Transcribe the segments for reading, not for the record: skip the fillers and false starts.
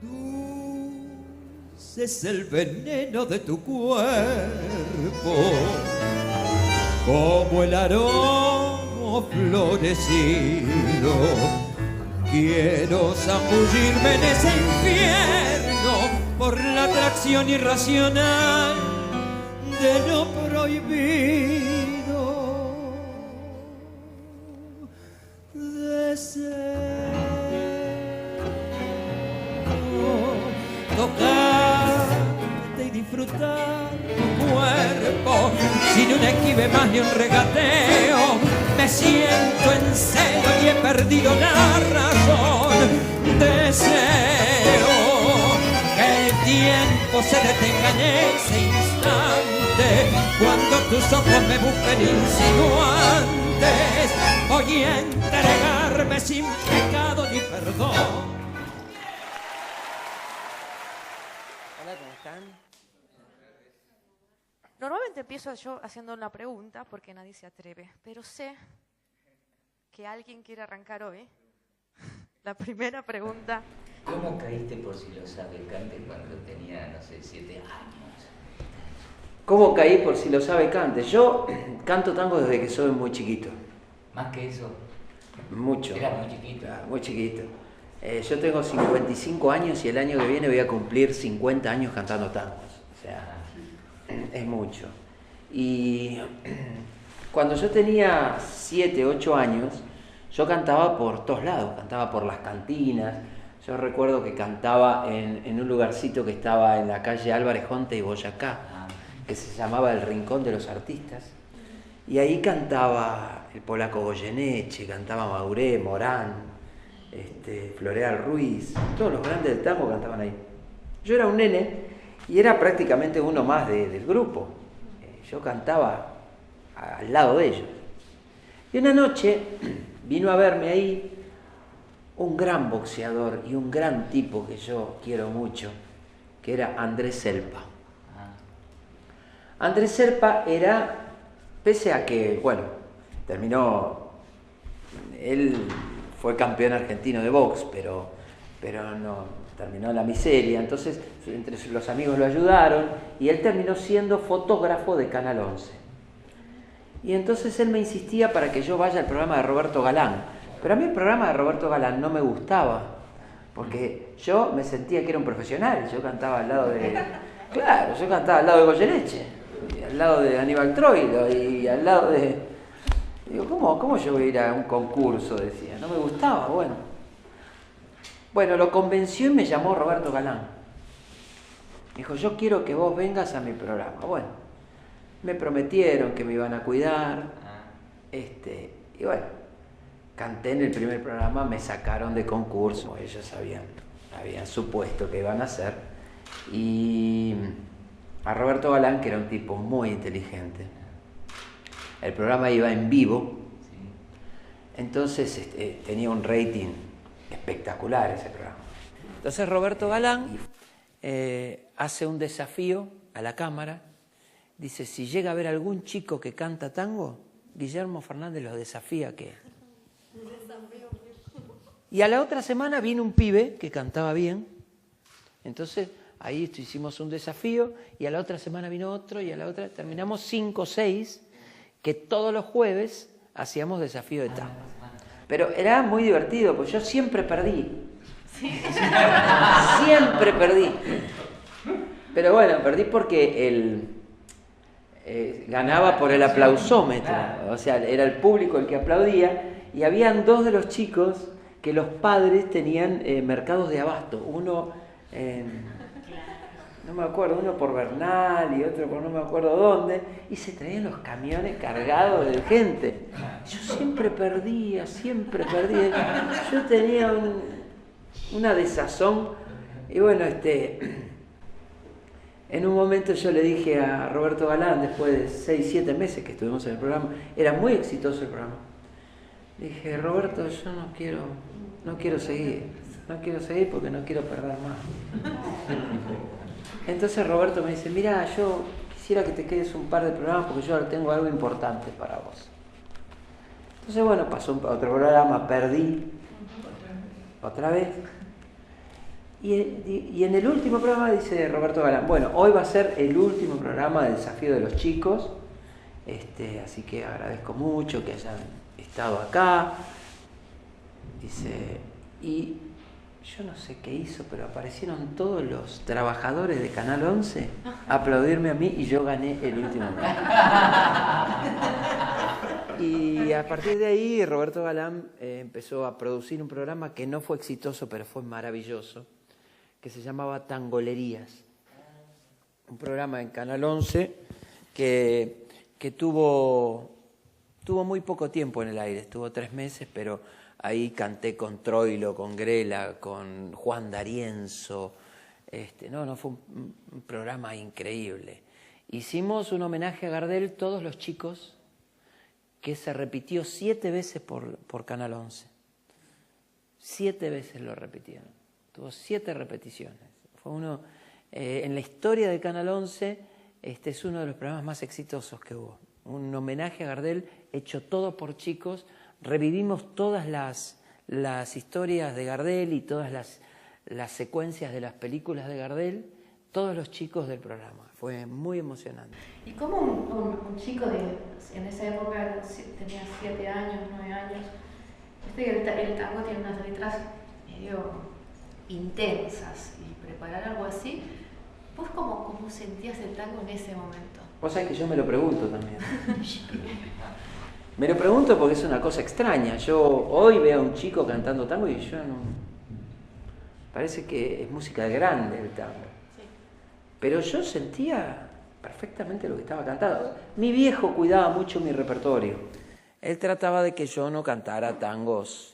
Dulce es el veneno de tu cuerpo, como el aroma florecido. Quiero zambullirme en ese infierno por la atracción irracional de lo prohibido. Deseo tocarte y disfrutar tu cuerpo sin un esquive más ni un regateo. Me siento en celo y he perdido la razón. Deseo que el tiempo se detenga en ese instante, cuando tus ojos me busquen insinuantes. Voy a entregarme sin pecado ni perdón. Hola, ¿cómo están? Normalmente empiezo yo haciendo una pregunta porque nadie se atreve, pero sé que alguien quiere arrancar hoy. La primera pregunta. ¿Cómo caíste por Si lo sabe Cante cuando tenía, no sé, 7 años? ¿Cómo caí por Si lo sabe Cante? Yo canto tango desde que soy muy chiquito. ¿Más que eso? Mucho. Era muy chiquito. Muy chiquito. Yo tengo 55 años y el año que viene voy a cumplir 50 años cantando tangos. O sea, es mucho. Y cuando yo tenía 7, 8 años, yo cantaba por todos lados, cantaba por las cantinas. Yo recuerdo que cantaba en un lugarcito que estaba en la calle Álvarez Jonte y Boyacá, que se llamaba El Rincón de los Artistas. Y ahí cantaba el polaco Goyeneche, cantaba Mauré, Morán, Floreal Ruiz, todos los grandes del tango cantaban ahí. Yo era un nene y era prácticamente uno más del grupo. Yo cantaba al lado de ellos. Y una noche vino a verme ahí un gran boxeador y un gran tipo que yo quiero mucho, que era Andrés Selpa. Andrés Selpa era, pese a que, bueno, él fue campeón argentino de box, pero no, terminó en la miseria. Entonces, entre los amigos lo ayudaron y él terminó siendo fotógrafo de Canal 11. Y entonces él me insistía para que yo vaya al programa de Roberto Galán. Pero a mí el programa de Roberto Galán no me gustaba, porque yo me sentía que era un profesional. Yo cantaba al lado de... Claro, yo cantaba al lado de Goyeneche, y al lado de Aníbal Troilo, y al lado de... Digo, ¿cómo yo voy a ir a un concurso? Decía, no me gustaba, bueno. Bueno, lo convenció y me llamó Roberto Galán. Me dijo, yo quiero que vos vengas a mi programa. Bueno, me prometieron que me iban a cuidar, y bueno, canté en el primer programa, me sacaron de concurso, ellos habían supuesto que iban a hacer, y a Roberto Galán, que era un tipo muy inteligente, el programa iba en vivo, entonces tenía un rating espectacular ese programa. Entonces Roberto Galán hace un desafío a la cámara, dice, si llega a ver algún chico que canta tango, Guillermo Fernández los desafía que... Y a la otra semana vino un pibe que cantaba bien, entonces ahí hicimos un desafío, y a la otra semana vino otro, y a la otra terminamos 5 o 6, que todos los jueves hacíamos desafío de tango. Pero era muy divertido, porque yo siempre perdí. Siempre perdí. Pero bueno, perdí porque ganaba por el aplausómetro. O sea, era el público el que aplaudía, y habían 2 de los chicos que los padres tenían mercados de abasto. Uno, no me acuerdo, uno por Bernal y otro por no me acuerdo dónde, y se traían los camiones cargados de gente. Yo siempre perdía. Yo tenía una desazón, y bueno, en un momento yo le dije a Roberto Galán, después de 6, 7 meses que estuvimos en el programa, era muy exitoso el programa, dije, Roberto, yo no quiero seguir porque no quiero perder más. Entonces Roberto me dice, mira, yo quisiera que te quedes un par de programas porque yo ahora tengo algo importante para vos. Entonces bueno, pasó otro programa, perdí otra vez, Y en el último programa dice Roberto Galán, bueno, hoy va a ser el último programa del Desafío de los Chicos, así que agradezco mucho que hayan estado acá. Dice, y yo no sé qué hizo, pero aparecieron todos los trabajadores de Canal 11 a aplaudirme a mí y yo gané el último programa. Y a partir de ahí Roberto Galán empezó a producir un programa que no fue exitoso, pero fue maravilloso, que se llamaba Tangolerías. Un programa en Canal 11 que tuvo muy poco tiempo en el aire, estuvo 3 meses, pero ahí canté con Troilo, con Grela, con Juan D'Arienzo. Fue un programa increíble. Hicimos un homenaje a Gardel, todos los chicos, que se repitió 7 veces por Canal 11. 7 veces lo repitieron. Tuvo 7 repeticiones. Fue uno, en la historia de Canal 11, es uno de los programas más exitosos que hubo. Un homenaje a Gardel hecho todo por chicos. Revivimos todas las historias de Gardel y todas las secuencias de las películas de Gardel, todos los chicos del programa. Fue muy emocionante. ¿Y cómo un chico en esa época tenía 7 años, 9 años? El tango tiene unas letras medio intensas, y preparar algo así, ¿vos cómo sentías el tango en ese momento? Vos sabés que yo me lo pregunto también. Me lo pregunto porque es una cosa extraña. Yo hoy veo a un chico cantando tango y yo no... Parece que es música de grande el tango. Sí. Pero yo sentía perfectamente lo que estaba cantando. Mi viejo cuidaba mucho mi repertorio. Él trataba de que yo no cantara tangos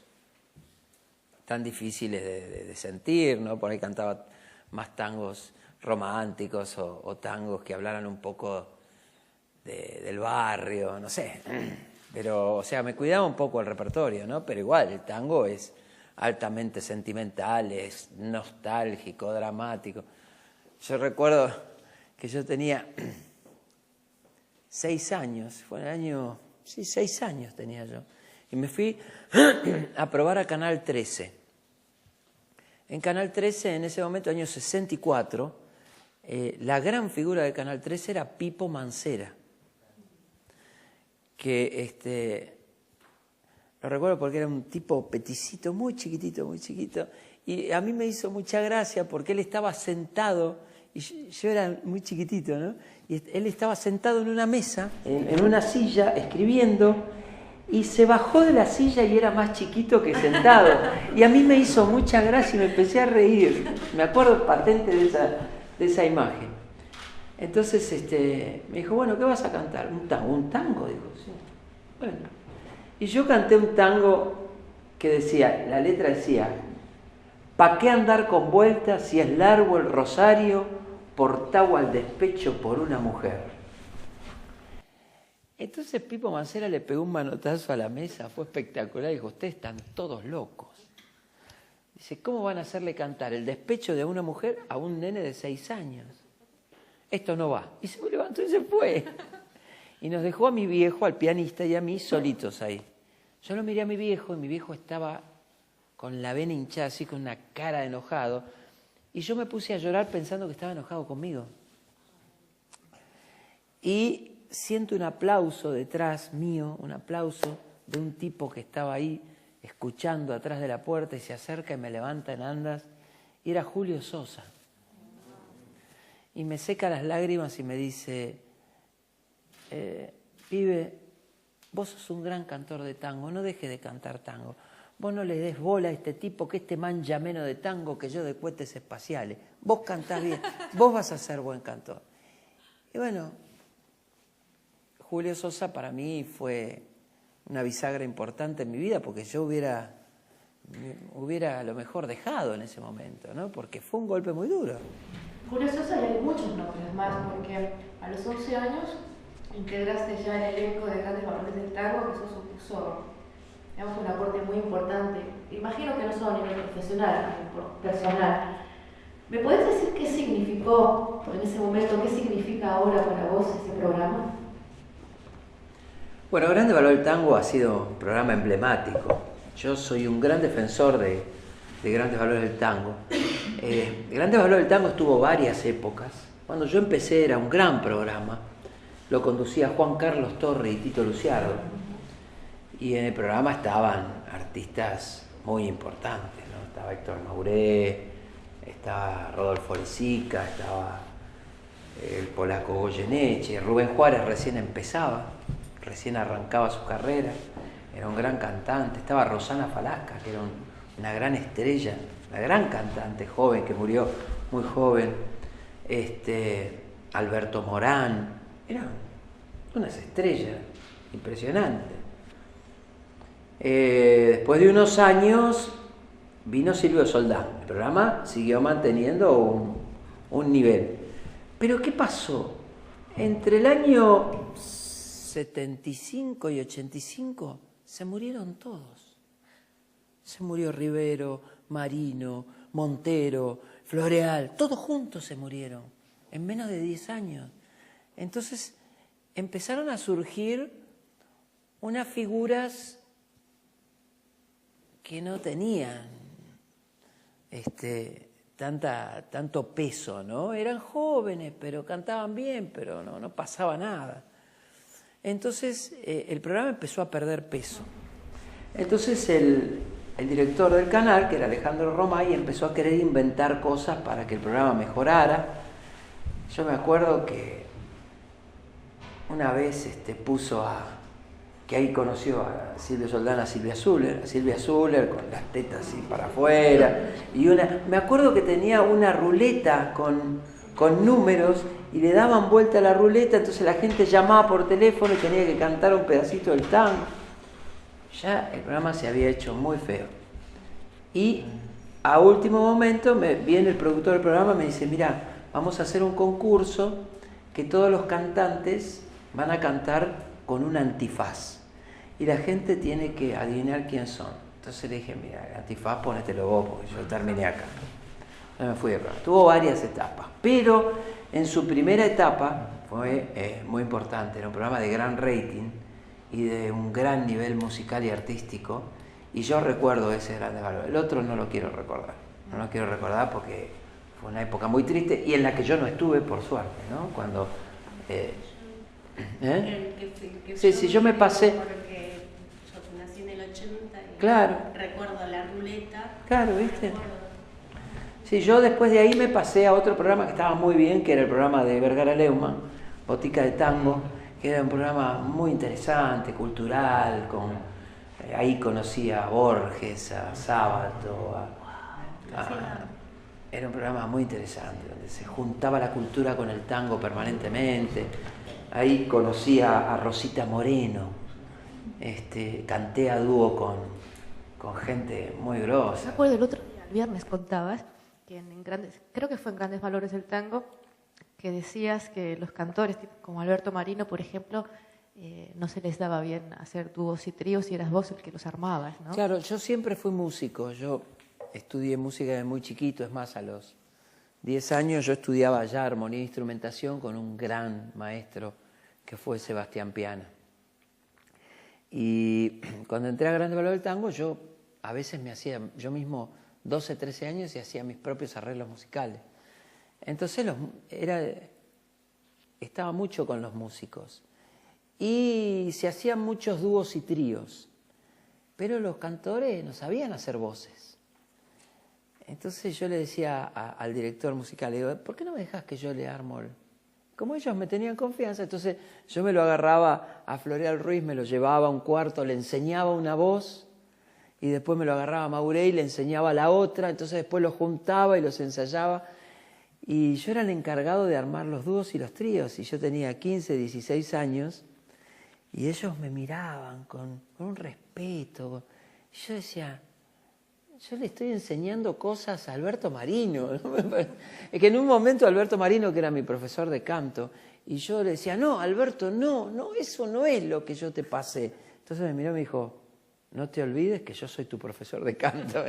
tan difíciles de sentir, ¿no? Por ahí cantaba más tangos románticos o tangos que hablaran un poco del barrio, no sé. Pero, o sea, me cuidaba un poco el repertorio, ¿no? Pero igual, el tango es altamente sentimental, es nostálgico, dramático. Yo recuerdo que yo tenía 6 años, fue en el año... Sí, 6 años tenía yo. Y me fui a probar a Canal 13. En Canal 13, en ese momento, año 64, la gran figura de Canal 13 era Pipo Mancera. Que lo recuerdo porque era un tipo peticito, muy chiquitito, y a mí me hizo mucha gracia porque él estaba sentado, y yo era muy chiquitito, ¿no? Y él estaba sentado en una mesa, en una silla, escribiendo, y se bajó de la silla y era más chiquito que sentado. Y a mí me hizo mucha gracia y me empecé a reír. Me acuerdo patente de esa imagen. Entonces me dijo, bueno, ¿qué vas a cantar? Un tango, digo, sí. Bueno. Y yo canté un tango que decía, la letra decía, ¿pa' qué andar con vueltas si es largo el rosario, portado al despecho por una mujer? Entonces Pipo Mancera le pegó un manotazo a la mesa, fue espectacular, y dijo, ustedes están todos locos. Dice, ¿cómo van a hacerle cantar el despecho de una mujer a un nene de 6 años? Esto no va. Y se levantó y se fue. Y nos dejó a mi viejo, al pianista, y a mí solitos ahí. Yo lo miré a mi viejo, y mi viejo estaba con la vena hinchada, así con una cara de enojado, y yo me puse a llorar pensando que estaba enojado conmigo. Y siento un aplauso detrás mío, un aplauso de un tipo que estaba ahí escuchando atrás de la puerta, y se acerca y me levanta en andas, y era Julio Sosa. Y me seca las lágrimas y me dice, pibe, vos sos un gran cantor de tango, no dejes de cantar tango. Vos no le des bola a este tipo, que este mancha menos de tango que yo de cohetes espaciales. Vos cantás bien, vos vas a ser buen cantor. Y bueno, Julio Sosa para mí fue una bisagra importante en mi vida, porque yo hubiera a lo mejor dejado en ese momento, ¿no? Porque fue un golpe muy duro. Julio Sosa, y hay muchos nombres más, porque a los 11 años integraste ya el elenco de Grandes Valores del Tango, que supuso, digamos, un aporte muy importante. Imagino que no solo a nivel profesional, sino personal. ¿Me podés decir qué significó en ese momento, qué significa ahora para vos ese programa? Bueno, Grandes Valores del Tango ha sido un programa emblemático. Yo soy un gran defensor de Grandes Valores del Tango. Grandes Valores del Tango estuvo varias épocas. Cuando yo empecé era un gran programa. Lo conducía Juan Carlos Torre y Tito Luciardo. Y en el programa estaban artistas muy importantes, ¿no? Estaba Héctor Mauré, estaba Rodolfo Lisica, estaba el polaco Goyeneche, Rubén Juárez recién empezaba, recién arrancaba su carrera, era un gran cantante, estaba Rosana Falasca, que era una gran estrella, una gran cantante joven que murió muy joven, Alberto Morán, eran unas estrellas impresionantes. Después de unos años vino Silvio Soldán, el programa siguió manteniendo un nivel. Pero ¿qué pasó? Entre el año 75 y 85 se murieron todos. Se murió Rivero, Marino, Montero, Floreal, todos juntos se murieron, en menos de 10 años. Entonces empezaron a surgir unas figuras que no tenían tanto peso, ¿no? Eran jóvenes, pero cantaban bien, pero no pasaba nada. Entonces el programa empezó a perder peso. Entonces el director del canal, que era Alejandro Romay, empezó a querer inventar cosas para que el programa mejorara. Yo me acuerdo que una vez puso que ahí conoció a Silvio Soldán, a Silvia Zuller con las tetas así para afuera, y me acuerdo que tenía una ruleta con números y le daban vuelta a la ruleta, entonces la gente llamaba por teléfono y tenía que cantar un pedacito del tango. Ya el programa se había hecho muy feo. Y a último momento viene el productor del programa y me dice, mira, vamos a hacer un concurso que todos los cantantes van a cantar con un antifaz. Y la gente tiene que adivinar quién son. Entonces le dije, mira, el antifaz ponételo vos, porque yo terminé acá. Yo me fui de programa. Tuvo varias etapas, pero en su primera etapa fue muy importante. Era un programa de gran rating y de un gran nivel musical y artístico. Y yo recuerdo ese Grandes Valores. El otro no lo quiero recordar. No lo quiero recordar porque fue una época muy triste y en la que yo no estuve, por suerte, ¿no? Cuando... Sí, yo me pasé... Porque yo nací en el 80 y claro. Recuerdo la ruleta. Claro, ¿viste? Sí, yo después de ahí me pasé a otro programa que estaba muy bien, que era el programa de Vergara Leumann, Botica de Tango, que era un programa muy interesante, cultural, ahí conocí a Borges, a Sábato, era un programa muy interesante, donde se juntaba la cultura con el tango permanentemente. Ahí conocí a Rosita Moreno, canté a dúo con gente muy grosa. Me acuerdo el otro día, el viernes contabas, que creo que fue en Grandes Valores del Tango, que decías que los cantores, como Alberto Marino, por ejemplo, no se les daba bien hacer dúos y tríos y eras vos el que los armabas, ¿no? Claro, yo siempre fui músico, yo estudié música desde muy chiquito, es más, a los 10 años yo estudiaba ya armonía e instrumentación con un gran maestro que fue Sebastián Piana. Y cuando entré a Grandes Valores del Tango, yo a veces me hacía, yo mismo 12, 13 años y hacía mis propios arreglos musicales. Entonces estaba mucho con los músicos. Y se hacían muchos dúos y tríos, pero los cantores no sabían hacer voces. Entonces yo le decía al director musical, le digo, ¿por qué no me dejas que yo le armo? Como ellos me tenían confianza, entonces yo me lo agarraba a Floreal Ruiz, me lo llevaba a un cuarto, le enseñaba una voz y después me lo agarraba a Mauré y le enseñaba la otra, entonces después los juntaba y los ensayaba. Y yo era el encargado de armar los dúos y los tríos, y yo tenía 15, 16 años, y ellos me miraban con un respeto. Y yo decía, yo le estoy enseñando cosas a Alberto Marino. Es que en un momento Alberto Marino, que era mi profesor de canto, y yo le decía, no, Alberto, no, eso no es lo que yo te pasé. Entonces me miró y me dijo, no te olvides que yo soy tu profesor de canto.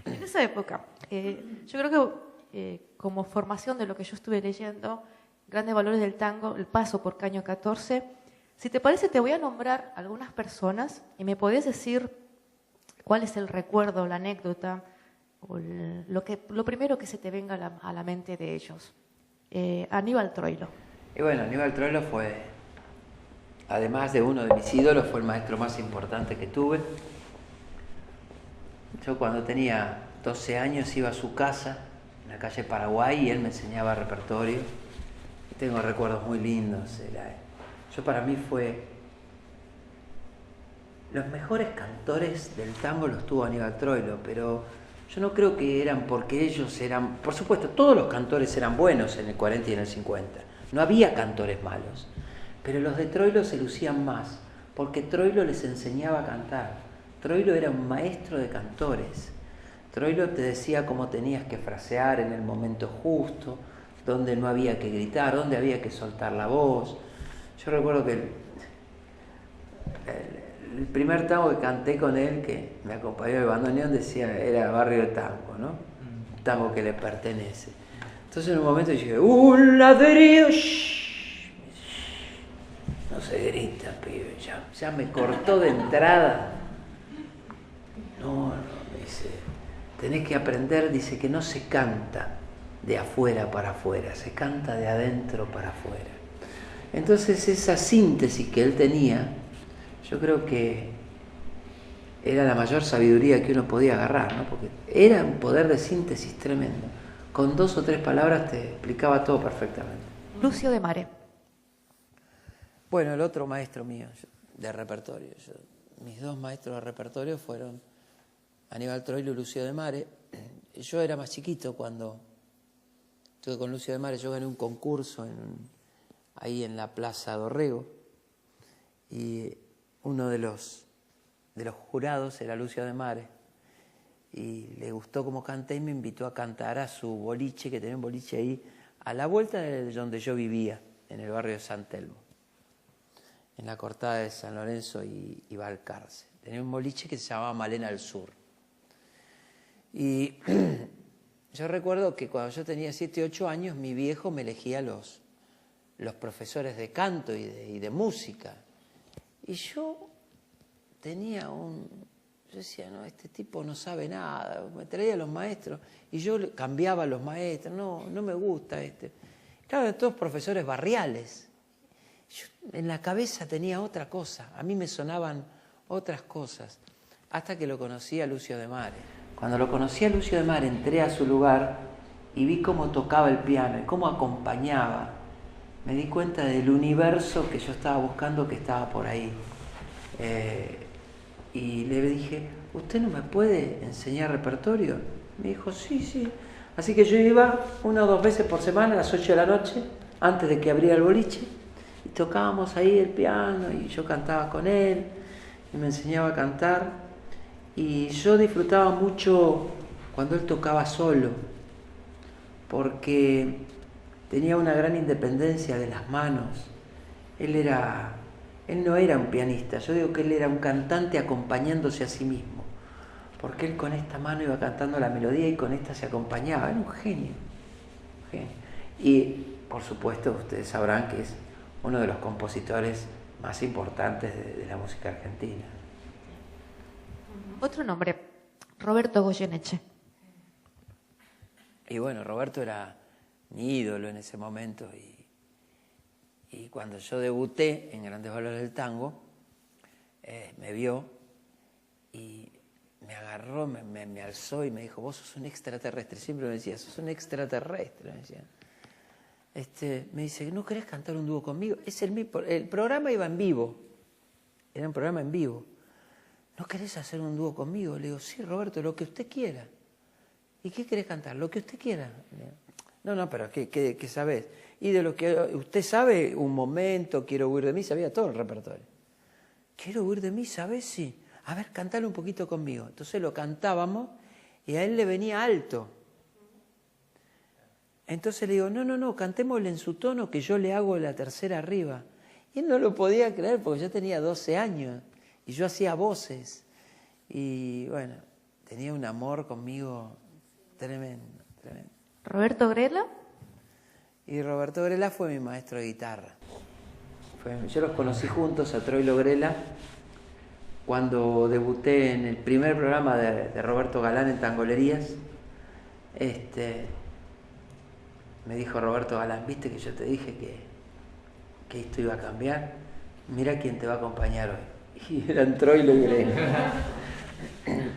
En esa época, yo creo que como formación de lo que yo estuve leyendo, Grandes Valores del Tango, el paso por Caño 14, si te parece te voy a nombrar algunas personas y me podés decir cuál es el recuerdo, la anécdota lo primero que se te venga a la mente de ellos. Aníbal Troilo. Y bueno, Aníbal Troilo fue, además de uno de mis ídolos, fue el maestro más importante que tuve. Yo cuando tenía 12 años iba a su casa, en la calle Paraguay, y él me enseñaba repertorio. Y tengo recuerdos muy lindos. Para mí fue... Los mejores cantores del tango los tuvo Aníbal Troilo, pero yo no creo que eran porque ellos eran... Por supuesto, todos los cantores eran buenos en el 40 y en el 50. No había cantores malos, pero los de Troilo se lucían más, porque Troilo les enseñaba a cantar. Troilo era un maestro de cantores. Troilo te decía cómo tenías que frasear en el momento justo, dónde no había que gritar, dónde había que soltar la voz. Yo recuerdo que el primer tango que canté con él, que me acompañó el bandoneón, era Barrio del Tango, ¿no? Un tango que le pertenece. Entonces en un momento dije, un ladrido, no se grita, pibe, ya me cortó de entrada. No, me dice, tenés que aprender, dice, que no se canta de afuera para afuera, se canta de adentro para afuera. Entonces esa síntesis que él tenía, yo creo que era la mayor sabiduría que uno podía agarrar, ¿no? Porque era un poder de síntesis tremendo. Con 2 o 3 palabras te explicaba todo perfectamente. Lucio de Mare. Bueno, el otro maestro mío de repertorio. Mis 2 maestros de repertorio fueron Aníbal Troilo y Lucio de Mare. Yo era más chiquito cuando estuve con Lucio de Mare. Yo gané un concurso ahí en la Plaza Dorrego. Y uno de los jurados era Lucio de Mare. Y le gustó cómo canté y me invitó a cantar a su boliche, que tenía un boliche ahí, a la vuelta de donde yo vivía, en el barrio de San Telmo, en la cortada de San Lorenzo y Balcarce. Tenía un boliche que se llamaba Malena al Sur. Y yo recuerdo que cuando yo tenía 7 o 8 años, mi viejo me elegía los profesores de canto y de música. Y yo yo decía, no, este tipo no sabe nada. Me traía a los maestros y yo cambiaba a los maestros. No me gusta este. Claro, todos profesores barriales. Yo en la cabeza tenía otra cosa. A mí me sonaban otras cosas. Hasta que lo conocí a Lucio de Mare. Cuando lo conocí a Lucio de Mare, entré a su lugar y vi cómo tocaba el piano y cómo acompañaba. Me di cuenta del universo que yo estaba buscando, que estaba por ahí. Y le dije, ¿usted no me puede enseñar repertorio? Me dijo, sí. Así que yo iba 1 o 2 veces por semana a las 8 de la noche, antes de que abriera el boliche, y tocábamos ahí el piano, y yo cantaba con él, y me enseñaba a cantar. Y yo disfrutaba mucho cuando él tocaba solo, porque tenía una gran independencia de las manos. Él no era un pianista, yo digo que él era un cantante acompañándose a sí mismo, porque él con esta mano iba cantando la melodía y con esta se acompañaba. Era un genio. Y por supuesto ustedes sabrán que es uno de los compositores más importantes de la música argentina. Otro nombre, Roberto Goyeneche. Y bueno, Roberto era mi ídolo en ese momento, y cuando yo debuté en Grandes Valores del Tango, me vio y me agarró, me alzó y me dijo, vos sos un extraterrestre. Siempre me decía, sos un extraterrestre. Me decía. Me dice, ¿no querés cantar un dúo conmigo? El programa iba en vivo, era un programa en vivo. ¿No querés hacer un dúo conmigo? Le digo, sí, Roberto, lo que usted quiera. ¿Y qué querés cantar? Lo que usted quiera. No, pero ¿qué sabés? Y de lo que usted sabe, Un Momento, Quiero huir de mí, sabía todo el repertorio. Quiero huir de mí, ¿sabés? Sí. A ver, cantalo un poquito conmigo. Entonces lo cantábamos y a él le venía alto. Entonces le digo, no, cantémosle en su tono que yo le hago la tercera arriba. Y él no lo podía creer porque yo tenía 12 años y yo hacía voces. Y bueno, tenía un amor conmigo tremendo. ¿Roberto Grela? Y Roberto Grela fue mi maestro de guitarra. Yo los conocí juntos a Troilo Grela cuando debuté en el primer programa de Roberto Galán en Tangolerías. Me dijo Roberto Galán, ¿viste que yo te dije que esto iba a cambiar? Mira quién te va a acompañar hoy. Y eran Troilo y Grela.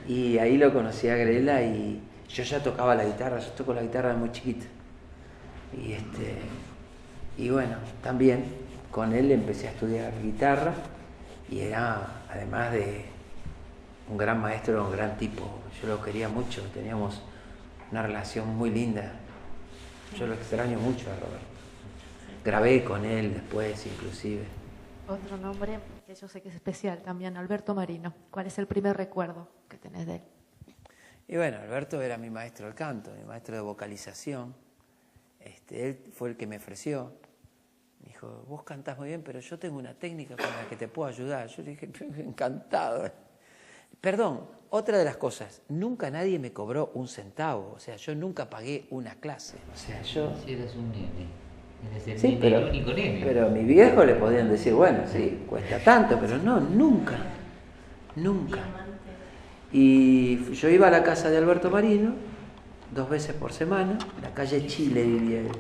Y ahí lo conocí a Grela y yo ya tocaba la guitarra, yo toco la guitarra de muy chiquito. Y bueno, también con él empecé a estudiar guitarra y era, además de un gran maestro, un gran tipo. Yo lo quería mucho, teníamos una relación muy linda. Yo lo extraño mucho a Roberto. Grabé con él después, inclusive. Otro nombre que yo sé que es especial también, Alberto Marino. ¿Cuál es el primer recuerdo que tenés de él? Y bueno, Alberto era mi maestro del canto, mi maestro de vocalización. Él fue el que me ofreció. Me dijo, vos cantás muy bien, pero yo tengo una técnica con la que te puedo ayudar. Yo le dije, encantado. Perdón, otra de las cosas, nunca nadie me cobró un centavo. O sea, yo nunca pagué una clase. O sea, yo... Si eras un nene. Eres el Sí, nene, el único nene. pero a mi viejo le podían decir, bueno, sí, cuesta tanto, pero no, nunca. Nunca. Y yo iba a la casa de Alberto Marino 2 veces por semana, en la calle Chile vivía él.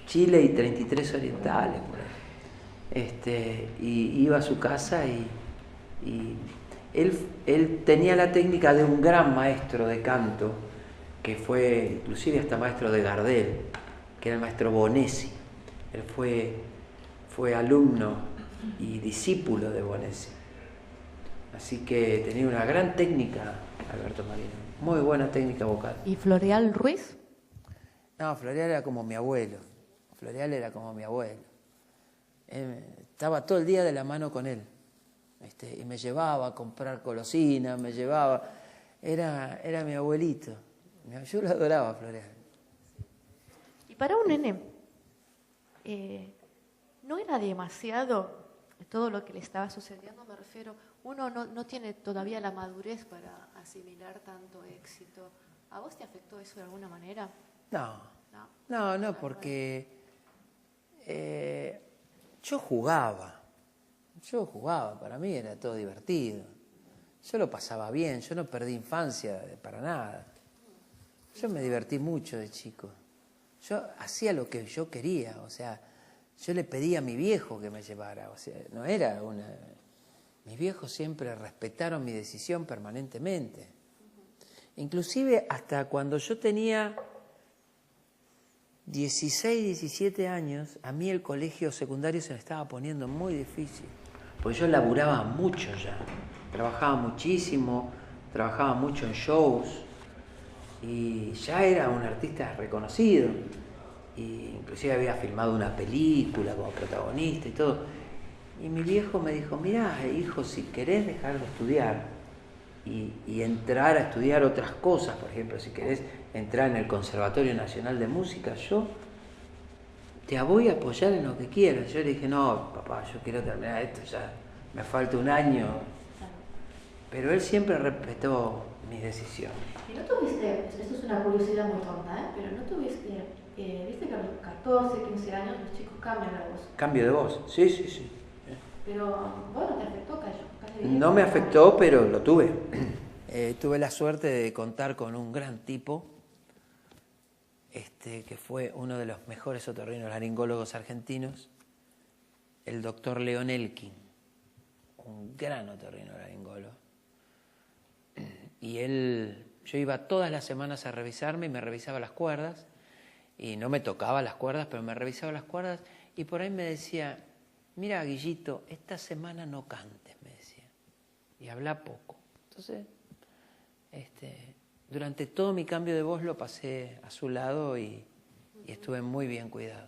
Chile y 33 Orientales, por ahí. Y iba a su casa y él tenía la técnica de un gran maestro de canto, que fue inclusive hasta maestro de Gardel, que era el maestro Bonesi. Él fue alumno y discípulo de Bonesi. Así que tenía una gran técnica, Alberto Marino, muy buena técnica vocal. ¿Y Floreal Ruiz? No, Floreal era como mi abuelo. Floreal era como mi abuelo. Estaba todo el día de la mano con él. Y me llevaba a comprar golosinas, me llevaba... Era mi abuelito. Yo lo adoraba, Floreal. Y para un nene, ¿no era demasiado todo lo que le estaba sucediendo? Me refiero, uno no tiene todavía la madurez para asimilar tanto éxito. ¿A vos te afectó eso de alguna manera? No, porque yo jugaba, para mí era todo divertido. Yo lo pasaba bien, yo no perdí infancia para nada. Yo me divertí mucho de chico. Yo hacía lo que yo quería, o sea, yo le pedí a mi viejo que me llevara, o sea, no era una... Mis viejos siempre respetaron mi decisión permanentemente. Inclusive hasta cuando yo tenía 16, 17 años, a mí el colegio secundario se me estaba poniendo muy difícil. Porque yo laburaba mucho ya, trabajaba muchísimo, trabajaba mucho en shows y ya era un artista reconocido. Y inclusive había filmado una película como protagonista y todo. Y mi viejo me dijo, mirá, hijo, si querés dejar de estudiar y entrar a estudiar otras cosas, por ejemplo, si querés entrar en el Conservatorio Nacional de Música, yo te voy a apoyar en lo que quieras. Yo le dije, no, papá, yo quiero terminar esto, ya me falta un año. Pero él siempre respetó mis decisiones. ¿Y no tuviste, esto es una curiosidad muy tonta, pero no tuviste, viste que a los 14, 15 años los chicos cambian la voz? Cambio de voz, sí. Pero, bueno, ¿te afectó, Cayo? No me afectó, pero lo tuve. Tuve la suerte de contar con un gran tipo, que fue uno de los mejores otorrinolaringólogos argentinos, el doctor León Elkin, un gran otorrinolaringólogo. Y yo iba todas las semanas a revisarme y me revisaba las cuerdas, y no me tocaba las cuerdas, pero me revisaba las cuerdas, y por ahí me decía, mira, Guillito, esta semana no cantes, me decía, y habla poco. Entonces, durante todo mi cambio de voz lo pasé a su lado y estuve muy bien cuidado.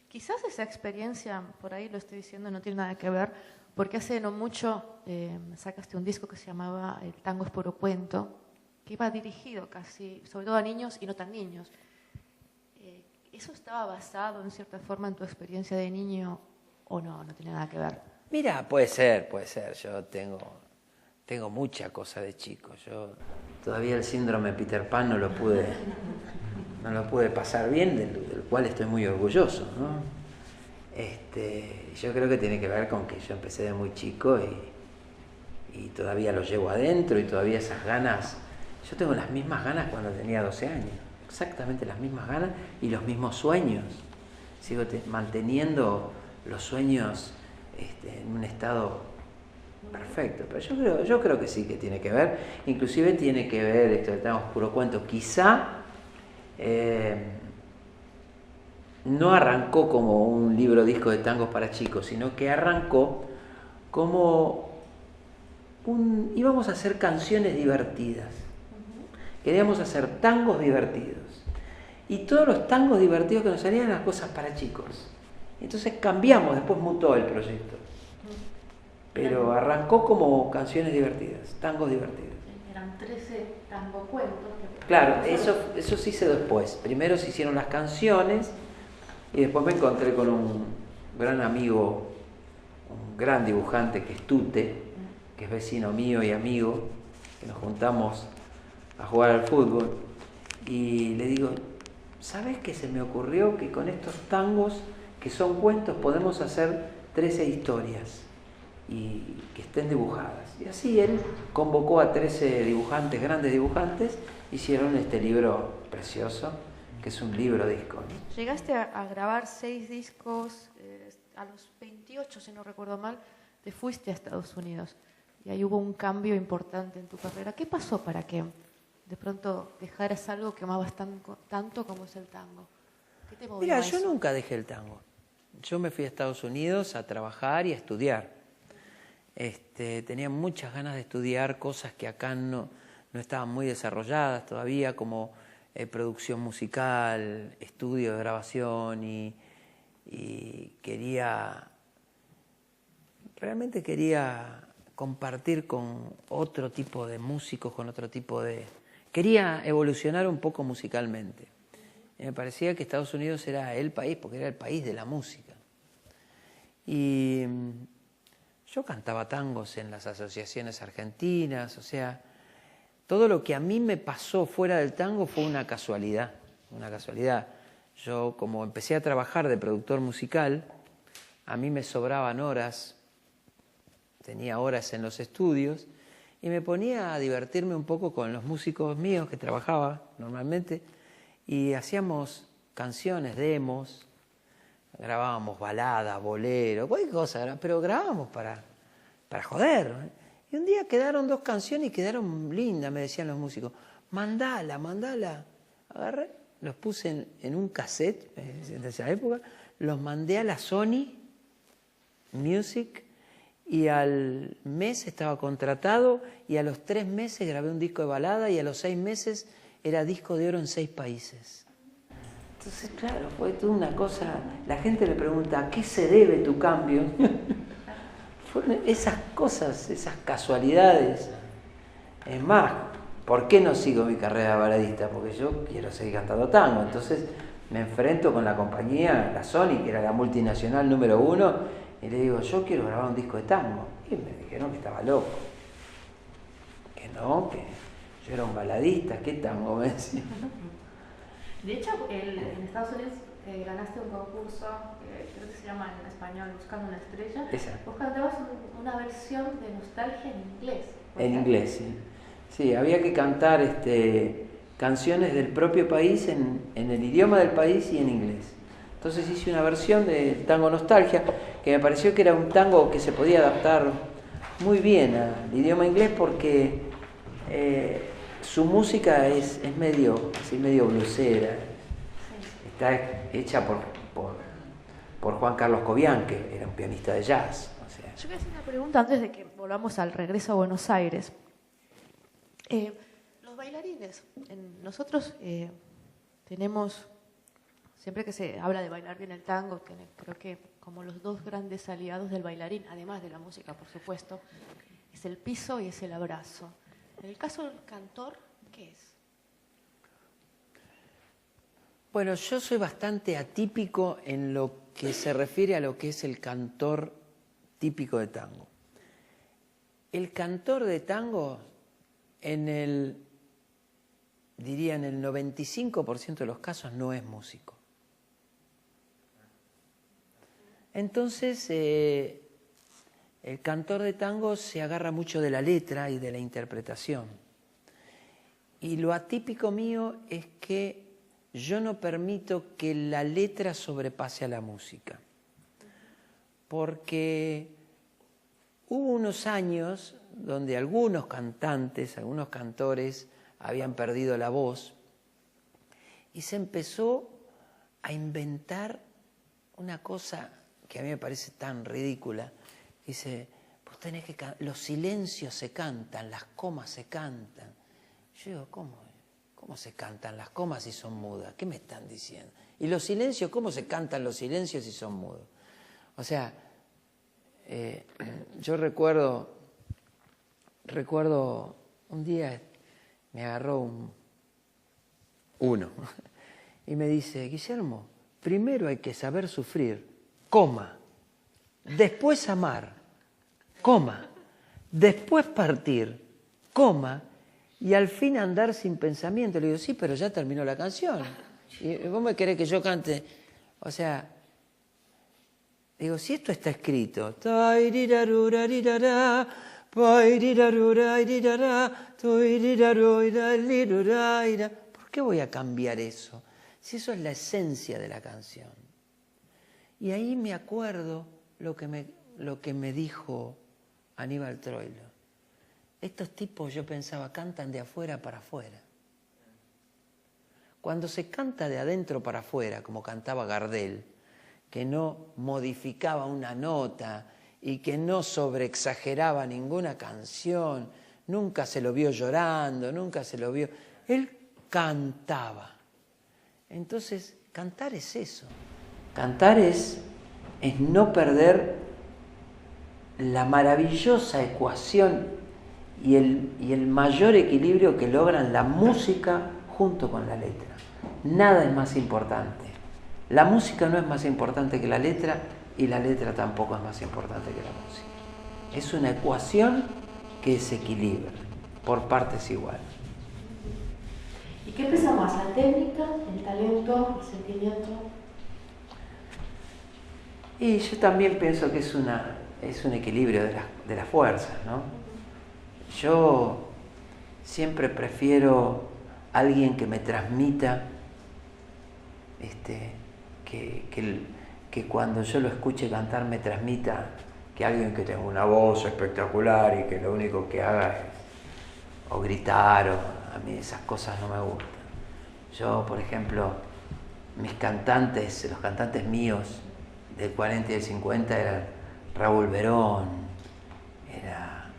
Quizás esa experiencia, por ahí lo estoy diciendo, no tiene nada que ver, porque hace no mucho sacaste un disco que se llamaba El tango es puro cuento, que iba dirigido casi, sobre todo a niños y no tan niños. ¿Eso estaba basado en cierta forma en tu experiencia de niño o no? No tiene nada que ver. Mira, puede ser. Yo tengo mucha cosa de chico. Yo todavía el síndrome Peter Pan no lo pude pasar bien, del cual estoy muy orgulloso, ¿no? Yo creo que tiene que ver con que yo empecé de muy chico y todavía lo llevo adentro y todavía esas ganas Yo tengo las mismas ganas cuando tenía 12 años, exactamente las mismas ganas y los mismos sueños. Sigo manteniendo los sueños en un estado perfecto, pero yo creo que sí que tiene que ver, inclusive tiene que ver esto del tango puro cuento, quizá no arrancó como un libro disco de tangos para chicos, sino que arrancó como íbamos a hacer canciones divertidas, queríamos hacer tangos divertidos, y todos los tangos divertidos que nos salían eran cosas para chicos. Entonces cambiamos, después mutó el proyecto. Pero arrancó como canciones divertidas, tangos divertidos. Eran 13 tango cuentos. Claro, eso se hizo después. Primero se hicieron las canciones y después me encontré con un gran amigo, un gran dibujante que es Tute, que es vecino mío y amigo, que nos juntamos a jugar al fútbol. Y le digo, ¿sabes qué se me ocurrió? Que con estos tangos, que son cuentos, podemos hacer 13 historias y que estén dibujadas. Y así él convocó a 13 dibujantes, grandes dibujantes, hicieron este libro precioso, que es un libro disco, ¿no? Llegaste a grabar 6 discos, a los 28, si no recuerdo mal, te fuiste a Estados Unidos y ahí hubo un cambio importante en tu carrera. ¿Qué pasó para que de pronto dejaras algo que amabas tanto como es el tango? ¿Qué te movió? Mira, a yo eso? nunca dejé el tango. Yo me fui a Estados Unidos a trabajar y a estudiar. Tenía muchas ganas de estudiar cosas que acá no estaban muy desarrolladas todavía, como producción musical, estudio de grabación, y realmente quería compartir con otro tipo de músicos, con otro tipo de... Quería evolucionar un poco musicalmente. Y me parecía que Estados Unidos era el país, porque era el país de la música. Y yo cantaba tangos en las asociaciones argentinas, o sea, todo lo que a mí me pasó fuera del tango fue una casualidad, una casualidad. Yo, como empecé a trabajar de productor musical, a mí me sobraban horas, tenía horas en los estudios, y me ponía a divertirme un poco con los músicos míos que trabajaba normalmente, y hacíamos canciones, demos, grabábamos baladas, boleros, cualquier cosa, pero grabábamos para joder, ¿no? Y un día quedaron 2 canciones y quedaron lindas, me decían los músicos. Mandala. Agarré, los puse en un cassette de esa época, los mandé a la Sony Music y al mes estaba contratado y a los 3 meses grabé un disco de balada y a los 6 meses era disco de oro en 6 países. Entonces, claro, fue toda una cosa. La gente me pregunta, ¿a qué se debe tu cambio? Fueron esas cosas, esas casualidades. Es más, ¿por qué no sigo mi carrera de baladista? Porque yo quiero seguir cantando tango. Entonces me enfrento con la compañía, la Sony, que era la multinacional número 1, y le digo, yo quiero grabar un disco de tango. Y me dijeron que estaba loco. Que no, que yo era un baladista, ¿qué tango? Me decían. De hecho, en Estados Unidos ganaste un concurso, creo que se llama en español Buscando una estrella. Exacto. Vos cantabas una versión de Nostalgia en inglés. En inglés, sí. Sí, había que cantar canciones del propio país en el idioma del país y en inglés. Entonces hice una versión de tango Nostalgia, que me pareció que era un tango que se podía adaptar muy bien al idioma inglés porque su música es medio blusera. Sí. Está hecha por Juan Carlos Cobian, que era un pianista de jazz. O sea. Yo quería hacer una pregunta antes de que volvamos al regreso a Buenos Aires. Los bailarines, nosotros tenemos, siempre que se habla de bailar bien el tango, creo que como los 2 grandes aliados del bailarín, además de la música, por supuesto, es el piso y es el abrazo. En el caso del cantor, ¿qué es? Bueno, yo soy bastante atípico en lo que se refiere a lo que es el cantor típico de tango. El cantor de tango, diría en el 95% de los casos, no es músico. Entonces, el cantor de tango se agarra mucho de la letra y de la interpretación. Y lo atípico mío es que yo no permito que la letra sobrepase a la música. Porque hubo unos años donde algunos cantantes, algunos cantores habían perdido la voz y se empezó a inventar una cosa que a mí me parece tan ridícula. Dice, vos tenés que los silencios se cantan, las comas se cantan. Yo digo, ¿cómo se cantan las comas si son mudas? ¿Qué me están diciendo? Y los silencios, ¿cómo se cantan los silencios si son mudos? O sea, yo recuerdo un día me agarró uno y me dice, Guillermo, primero hay que saber sufrir, coma, después amar, coma, después partir, coma, y al fin andar sin pensamiento. Le digo, sí, pero ya terminó la canción. ¿Y vos me querés que yo cante? O sea, digo, si esto está escrito, ¿por qué voy a cambiar eso? Si eso es la esencia de la canción. Y ahí me acuerdo lo que me dijo Aníbal Troilo. Estos tipos, yo pensaba, cantan de afuera para afuera. Cuando se canta de adentro para afuera, como cantaba Gardel, que no modificaba una nota y que no sobreexageraba ninguna canción, nunca se lo vio llorando, nunca se lo vio... Él cantaba. Entonces, cantar es eso. Cantar es no perder la maravillosa ecuación y el mayor equilibrio que logran la música junto con la letra. Nada es más importante. La música no es más importante que la letra y la letra tampoco es más importante que la música. Es una ecuación que se equilibra por partes iguales. ¿Y qué pesa más, la técnica, el talento, el sentimiento? Y yo también pienso que es un equilibrio de las fuerzas, ¿no? Yo siempre prefiero alguien que me transmita que cuando yo lo escuche cantar me transmita que alguien que tenga una voz espectacular y que lo único que haga es o gritar, o a mí esas cosas no me gustan. Yo, por ejemplo, los cantantes míos del 40 y del 50 eran Raúl Verón, era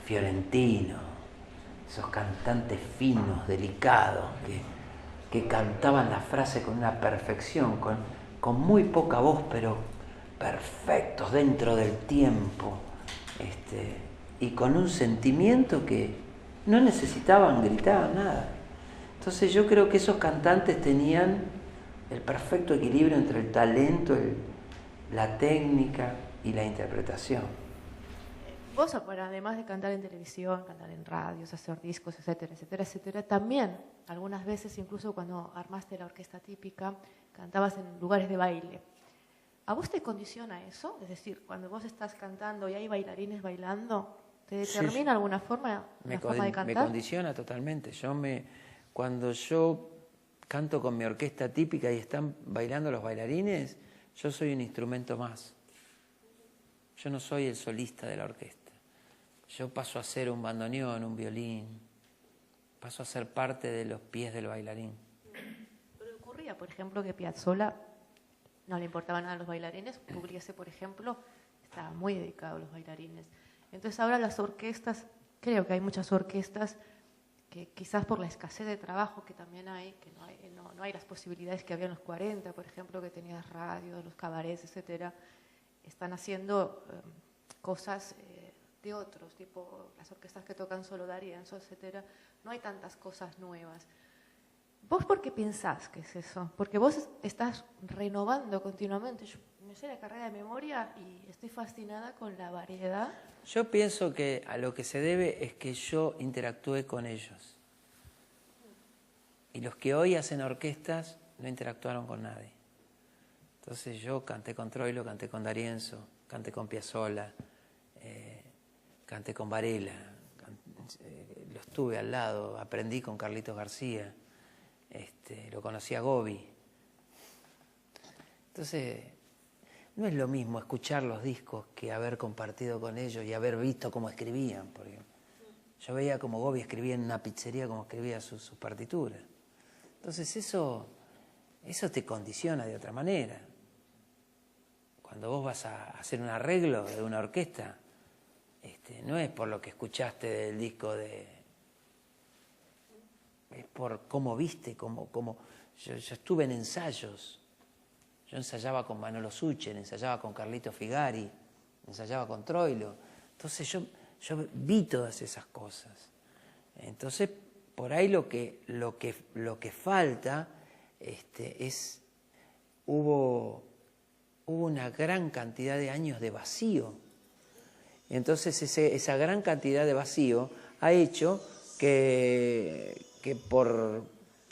Fiorentino, esos cantantes finos, delicados, que cantaban la frase con una perfección, con muy poca voz, pero perfectos dentro del tiempo, y con un sentimiento que no necesitaban gritar nada. Entonces yo creo que esos cantantes tenían el perfecto equilibrio entre el talento, la técnica y la interpretación. Vos, bueno, además de cantar en televisión, cantar en radios, hacer discos, etcétera, etcétera, etcétera, también algunas veces, incluso cuando armaste la orquesta típica, cantabas en lugares de baile. ¿A vos te condiciona eso? Es decir, cuando vos estás cantando y hay bailarines bailando, ¿te determina Sí. alguna forma la forma de cantar? Me condiciona totalmente. Cuando yo canto con mi orquesta típica y están bailando los bailarines, yo soy un instrumento más. Yo no soy el solista de la orquesta. Yo paso a ser un bandoneón, un violín. Paso a ser parte de los pies del bailarín. Pero ocurría, por ejemplo, que Piazzolla no le importaba nada a los bailarines. Pugliese, por ejemplo, estaba muy dedicado a los bailarines. Entonces ahora las orquestas, creo que hay muchas orquestas que quizás por la escasez de trabajo que también hay, que no hay las posibilidades que había en los 40, por ejemplo, que tenías radio, los cabarets, etcétera, están haciendo cosas de otros, tipo las orquestas que tocan solo D'Arienzo, etcétera. No hay tantas cosas nuevas. ¿Vos por qué pensás que es eso? Porque vos estás renovando continuamente. Yo me sé la carrera de memoria y estoy fascinada con la variedad. Yo pienso que a lo que se debe es que yo interactúe con ellos. Y los que hoy hacen orquestas no interactuaron con nadie. Entonces yo canté con Troilo, canté con D'Arienzo, canté con Piazzolla, canté con Varela. lo estuve al lado, aprendí con Carlitos García, lo conocí a Gobi. Entonces, no es lo mismo escuchar los discos que haber compartido con ellos y haber visto cómo escribían, porque yo veía como Gobi escribía en una pizzería, como escribía sus partituras. Entonces eso te condiciona de otra manera. Cuando vos vas a hacer un arreglo de una orquesta, no es por lo que escuchaste del disco es por cómo viste, yo estuve en ensayos. Yo ensayaba con Manolo Suchen, ensayaba con Carlito Figari, ensayaba con Troilo. Entonces yo vi todas esas cosas. Entonces, por ahí lo que falta hubo una gran cantidad de años de vacío. Entonces esa gran cantidad de vacío ha hecho que por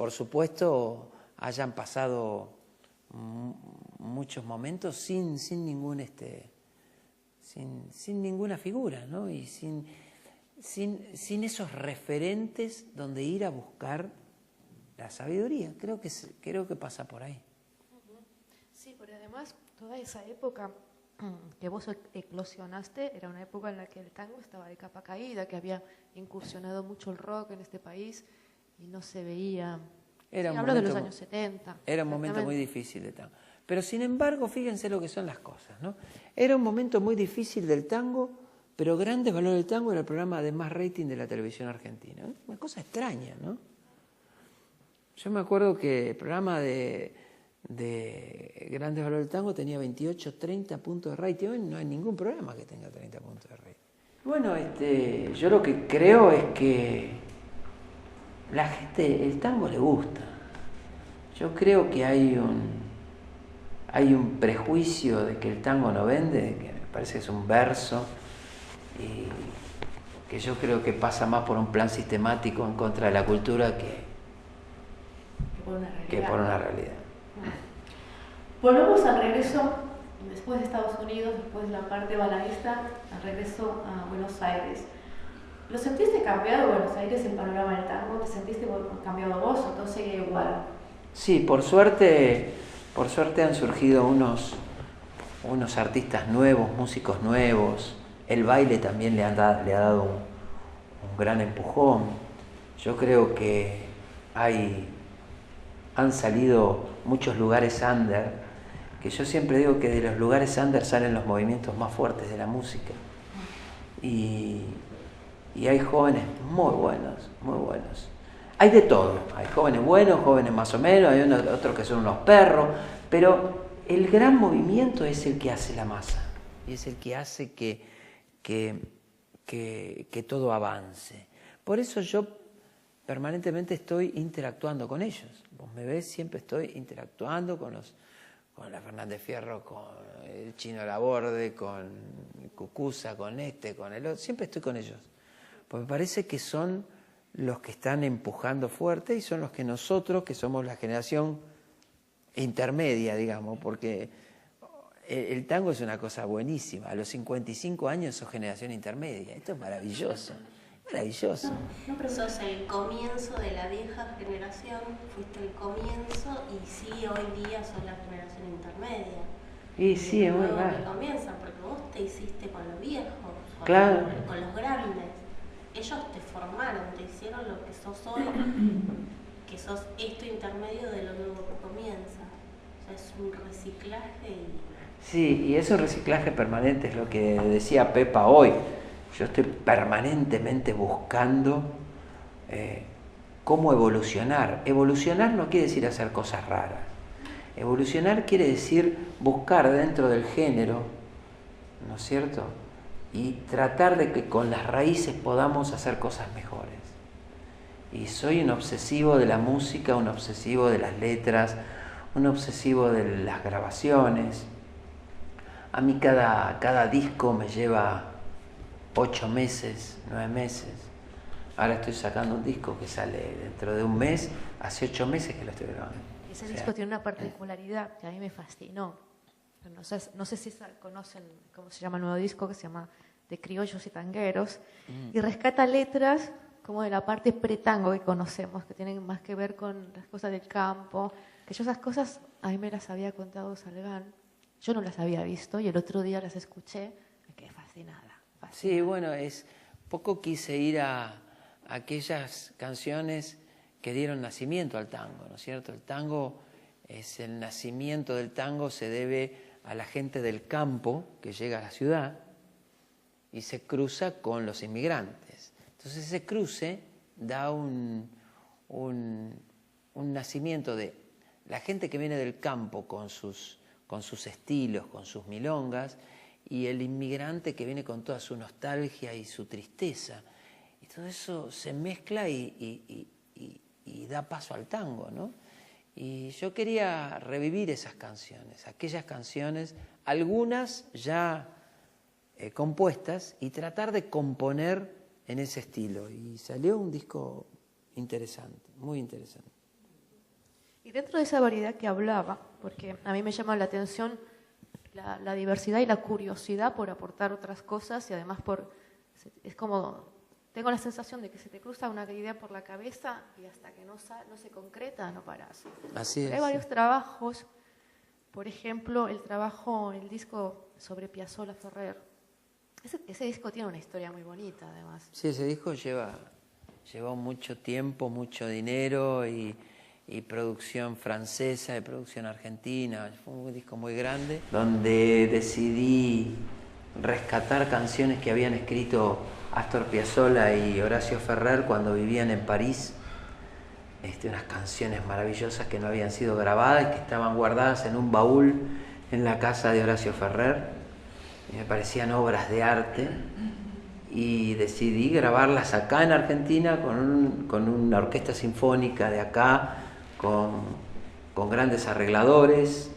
supuesto hayan pasado muchos momentos sin ninguna figura, ¿no? Y sin esos referentes donde ir a buscar la sabiduría. Creo que pasa por ahí. Sí, pero además toda esa época que vos eclosionaste era una época en la que el tango estaba de capa caída, que había incursionado mucho el rock en este país y no se veía. Hablo de los años 70. Era un momento muy difícil de tango. Pero sin embargo, fíjense lo que son las cosas, ¿no? Era un momento muy difícil del tango, pero Grandes Valores del Tango era el programa de más rating de la televisión argentina. Una cosa extraña, ¿no? Yo me acuerdo que el programa de Grandes Valores del Tango tenía 28, 30 puntos de rating. Hoy no hay ningún programa que tenga 30 puntos de rating. Bueno, yo lo que creo es que la gente, el tango le gusta. Yo creo que hay un prejuicio de que el tango no vende, que me parece que es un verso, y que yo creo que pasa más por un plan sistemático en contra de la cultura que por una realidad. Volvemos al regreso, después de Estados Unidos, después de la parte baladista, al regreso a Buenos Aires. ¿Lo sentiste cambiado Buenos Aires, el panorama del tango? ¿Te sentiste cambiado vos o todo sigue igual? Sí, por suerte han surgido unos artistas nuevos, músicos nuevos. El baile también le ha dado un gran empujón. Yo creo que han salido muchos lugares under, que yo siempre digo que de los lugares under salen los movimientos más fuertes de la música. Y hay jóvenes muy buenos, muy buenos. Hay de todo, hay jóvenes buenos, jóvenes más o menos, hay otros que son unos perros, pero el gran movimiento es el que hace la masa, y es el que hace que todo avance. Por eso yo permanentemente estoy interactuando con ellos. Vos me ves, siempre estoy interactuando con la Fernández Fierro, con el Chino Laborde, con Cucuza, con el otro, siempre estoy con ellos. Pues me parece que son los que están empujando fuerte y son los que nosotros, que somos la generación intermedia, digamos, porque el tango es una cosa buenísima. A los 55 años sos generación intermedia. Esto es maravilloso, maravilloso. Sos el comienzo de la vieja generación, fuiste el comienzo y sí, hoy día sos la generación intermedia. Y sí, es muy raro. raro. Comienza porque vos te hiciste con los viejos, Claro. con los grandes. Ellos te formaron, te hicieron lo que sos hoy, que sos esto intermedio de lo nuevo que comienza. O sea, es un reciclaje Sí, y ese reciclaje permanente es lo que decía Pepa hoy. Yo estoy permanentemente buscando cómo evolucionar. Evolucionar no quiere decir hacer cosas raras. Evolucionar quiere decir buscar dentro del género, ¿no es cierto?, y tratar de que con las raíces podamos hacer cosas mejores. Y soy un obsesivo de la música, un obsesivo de las letras, un obsesivo de las grabaciones. A mí cada disco me lleva 8 meses, 9 meses. Ahora estoy sacando un disco que sale dentro de un mes, hace 8 meses que lo estoy grabando. Ese disco tiene una particularidad que a mí me fascinó. No sé si conocen cómo se llama el nuevo disco, que se llama de criollos y tangueros, y rescata letras como de la parte pretango que conocemos, que tienen más que ver con las cosas del campo, que yo esas cosas a mí me las había contado Salgán, yo no las había visto y el otro día las escuché, me quedé fascinada. Sí, bueno, poco quise ir a aquellas canciones que dieron nacimiento al tango, ¿no es cierto? El tango, el nacimiento del tango se debe a la gente del campo que llega a la ciudad y se cruza con los inmigrantes. Entonces ese cruce da un nacimiento de la gente que viene del campo con sus estilos, con sus milongas, y el inmigrante que viene con toda su nostalgia y su tristeza. Y todo eso se mezcla y da paso al tango, ¿no? Y yo quería revivir esas canciones, aquellas canciones, algunas ya compuestas, y tratar de componer en ese estilo. Y salió un disco interesante, muy interesante. Y dentro de esa variedad que hablaba, porque a mí me llama la atención la diversidad y la curiosidad por aportar otras cosas, y además es como, tengo la sensación de que se te cruza una idea por la cabeza y hasta que no se concreta no paras. Así es. Hay varios trabajos, por ejemplo el disco sobre Piazzolla Ferrer. Ese disco tiene una historia muy bonita además. Sí, ese disco llevó mucho tiempo, mucho dinero y producción francesa y producción argentina. Fue un disco muy grande, donde decidí rescatar canciones que habían escrito Astor Piazzolla y Horacio Ferrer cuando vivían en París. Unas canciones maravillosas que no habían sido grabadas y que estaban guardadas en un baúl en la casa de Horacio Ferrer. Y me parecían obras de arte. Y decidí grabarlas acá en Argentina con una orquesta sinfónica de acá, con grandes arregladores.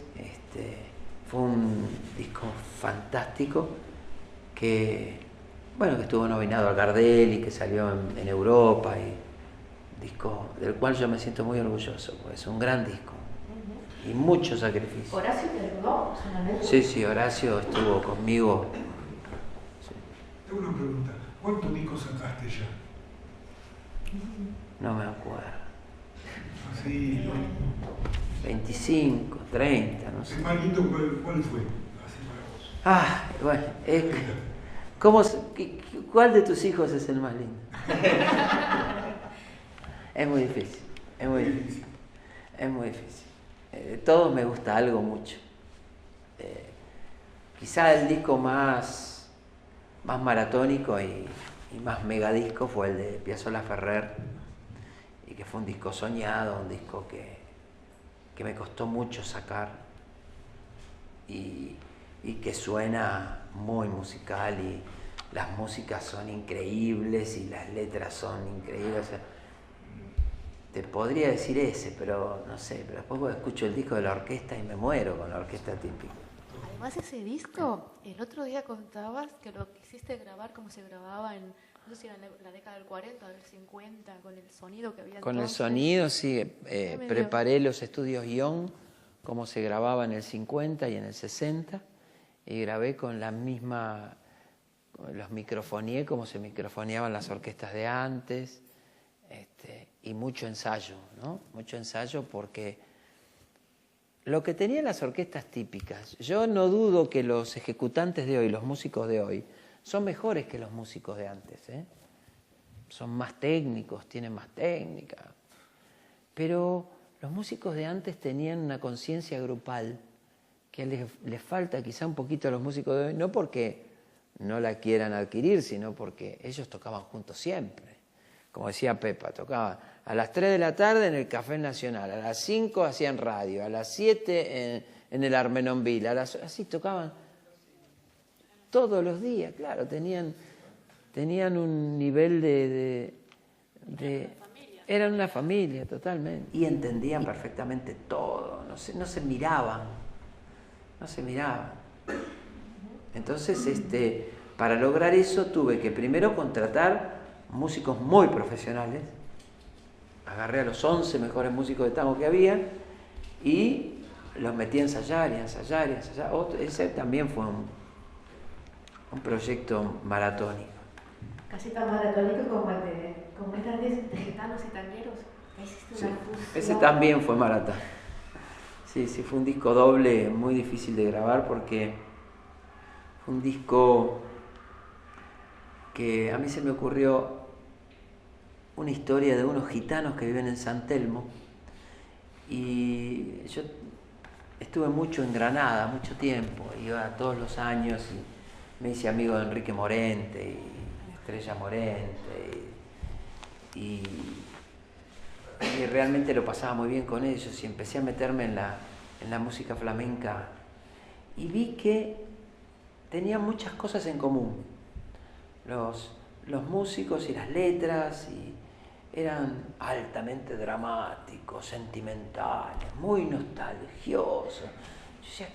Fue un disco fantástico que estuvo nominado al Gardel y que salió en Europa, y disco del cual yo me siento muy orgulloso, porque es un gran disco y mucho sacrificio. ¿Horacio te ayudó personalmente? Sí, Horacio estuvo conmigo. Sí. Tengo una pregunta, ¿cuántos discos sacaste ya? No me acuerdo. Así, 25, 30, no sé. el más lindo, ¿cuál fue? Así para vos. Bueno, ¿cuál de tus hijos es el más lindo? Es muy difícil, es muy difícil. Todos me gusta algo mucho. Quizá el disco más maratónico y más megadisco fue el de Piazzolla Ferrer, y que fue un disco soñado, un disco que me costó mucho sacar y que suena muy musical, y las músicas son increíbles y las letras son increíbles. O sea, te podría decir ese, pero no sé, pero después escucho el disco de la orquesta y me muero con la orquesta típica. Además ese disco, el otro día contabas que lo quisiste grabar como se grababa en, no sé si era en la década del 40 o del 50, con el sonido que había Con entonces. el sonido, sí, preparé los estudios guión, como se grababa en el 50 y en el 60, y grabé con la misma, los microfonié como se microfoneaban las orquestas de antes, y mucho ensayo, ¿no? Mucho ensayo, porque lo que tenían las orquestas típicas, yo no dudo que los ejecutantes de hoy, los músicos de hoy, son mejores que los músicos de antes, ¿eh? Son más técnicos, tienen más técnica, pero los músicos de antes tenían una conciencia grupal que les falta quizá un poquito a los músicos de hoy, no porque no la quieran adquirir, sino porque ellos tocaban juntos siempre. Como decía Pepa, tocaban a las 3 de la tarde en el Café Nacional, a las 5 hacían radio, a las 7 en el Armenonville, así tocaban todos los días, claro, tenían un nivel eran una familia totalmente. Y entendían perfectamente todo, no se miraban. Entonces, para lograr eso tuve que primero contratar músicos muy profesionales. Agarré a los 11 mejores músicos de tango que había y los metí a ensayar y ensayar y ensayar. Ese también fue un proyecto maratónico. Casi tan maratónico como estas de gitanos y tangueros. Sí, ese también fue maratón. Sí, fue un disco doble muy difícil de grabar porque fue un disco que a mí se me ocurrió una historia de unos gitanos que viven en San Telmo, y yo estuve mucho en Granada, mucho tiempo, iba todos los años y me hice amigo de Enrique Morente y Estrella Morente y realmente lo pasaba muy bien con ellos, y empecé a meterme en la música flamenca y vi que tenían muchas cosas en común los músicos y las letras, y eran altamente dramáticos, sentimentales, muy nostalgiosos. Yo decía,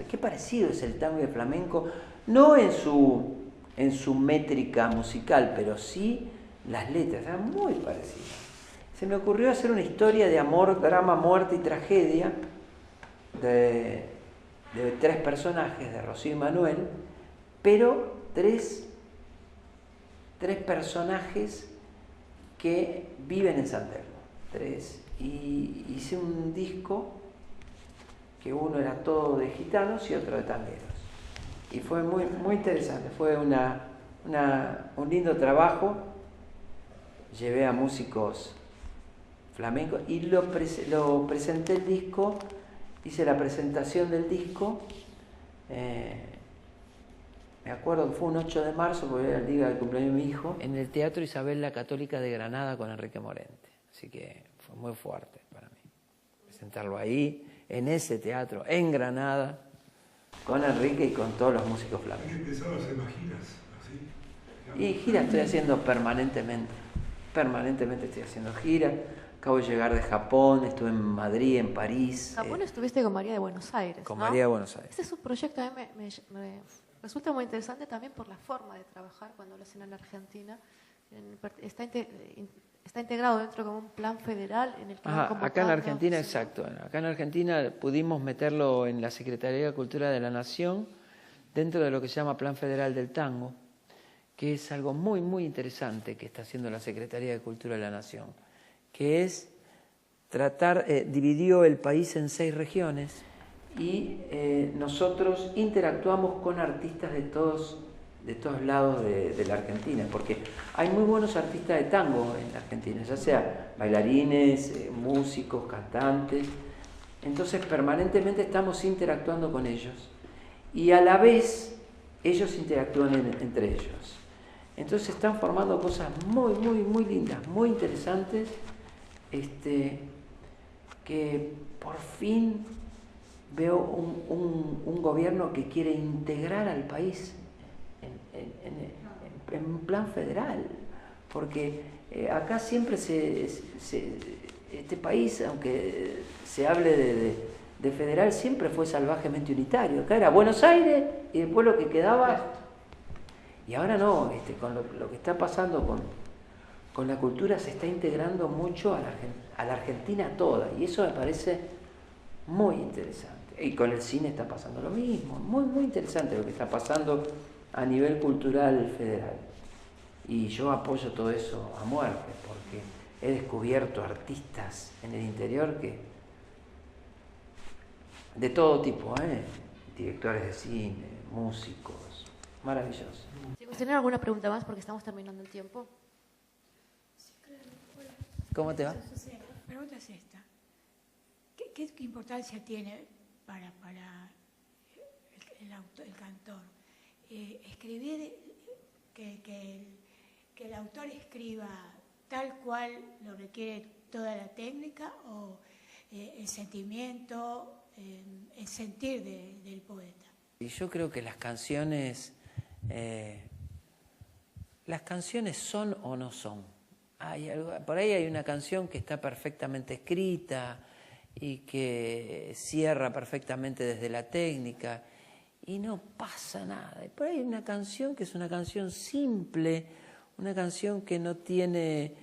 qué parecido es el tango y el flamenco, no en su métrica musical, pero sí las letras, eran muy parecidas. Se me ocurrió hacer una historia de amor, drama, muerte y tragedia de 3 personajes, de Rocío y Manuel, pero tres personajes que viven en San Telmo, 3. Y hice un disco que uno era todo de gitanos y otro de tangueros. Y fue muy, muy interesante, fue un lindo trabajo. Llevé a músicos flamencos y lo presenté el disco, hice la presentación del disco. Me acuerdo que fue un 8 de marzo, porque era el día del cumpleaños de mi hijo, en el Teatro Isabel la Católica de Granada con Enrique Morente. Así que fue muy fuerte para mí presentarlo ahí, en ese teatro, en Granada, con Enrique y con todos los músicos flamencos. ¿Has empezado a hacer más giras así? Y giras estoy haciendo permanentemente estoy haciendo giras. Acabo de llegar de Japón, estuve en Madrid, en París. En Japón estuviste con María de Buenos Aires, Con ¿no? María de Buenos Aires. Este es un proyecto a mí me resulta muy interesante también por la forma de trabajar cuando lo hacen en Argentina. Está integrado dentro como un plan federal en el que van convocando. Acá en Argentina, exacto. Acá en Argentina pudimos meterlo en la Secretaría de Cultura de la Nación, dentro de lo que se llama Plan Federal del Tango, que es algo muy, muy interesante que está haciendo la Secretaría de Cultura de la Nación, que es dividió el país en 6 regiones y nosotros interactuamos con artistas de todos lados de la Argentina, porque hay muy buenos artistas de tango en la Argentina, ya sea bailarines, músicos, cantantes. Entonces permanentemente estamos interactuando con ellos y a la vez ellos interactúan entre ellos. Entonces están formando cosas muy, muy, muy lindas, muy interesantes, que por fin veo un gobierno que quiere integrar al país en un plan federal, porque acá siempre este país, aunque se hable de federal, siempre fue salvajemente unitario. Acá era Buenos Aires y después lo que quedaba. Y ahora no, con lo que está pasando con la cultura, se está integrando mucho a la Argentina toda, y eso me parece muy interesante. Y con el cine está pasando lo mismo, muy, muy interesante lo que está pasando a nivel cultural federal. Y yo apoyo todo eso a muerte, porque he descubierto artistas en el interior de todo tipo, directores de cine, músicos, maravillosos. Chicos, ¿tienen alguna pregunta más? Porque estamos terminando el tiempo. ¿Cómo te va? La pregunta es esta. ¿Qué importancia tiene para el cantor escribir, que el autor escriba tal cual lo requiere toda la técnica, o el sentimiento, el sentir del poeta? Y yo creo que las canciones son o no son. Por ahí hay una canción que está perfectamente escrita y que cierra perfectamente desde la técnica y no pasa nada. Y por ahí hay una canción que es una canción simple, una canción que no tiene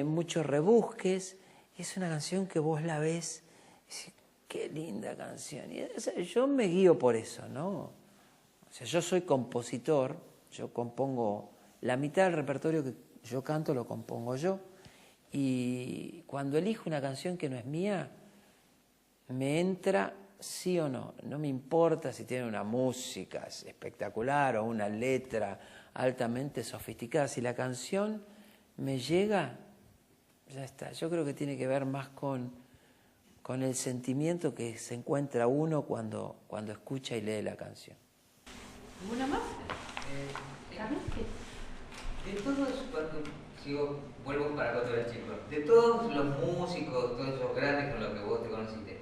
muchos rebusques, y es una canción que vos la ves y decís, qué linda canción. Y yo me guío por eso, ¿no? O sea, yo soy compositor, yo compongo la mitad del repertorio que yo canto lo compongo yo, y cuando elijo una canción que no es mía, me entra sí o no. No me importa si tiene una música espectacular o una letra altamente sofisticada. Si la canción me llega, ya está. Yo creo que tiene que ver más con el sentimiento que se encuentra uno cuando escucha y lee la canción. ¿Alguna más? ¿Sabes qué? De todos, vuelvo para cuando eras chico, de todos los músicos, todos esos grandes con los que vos te conociste,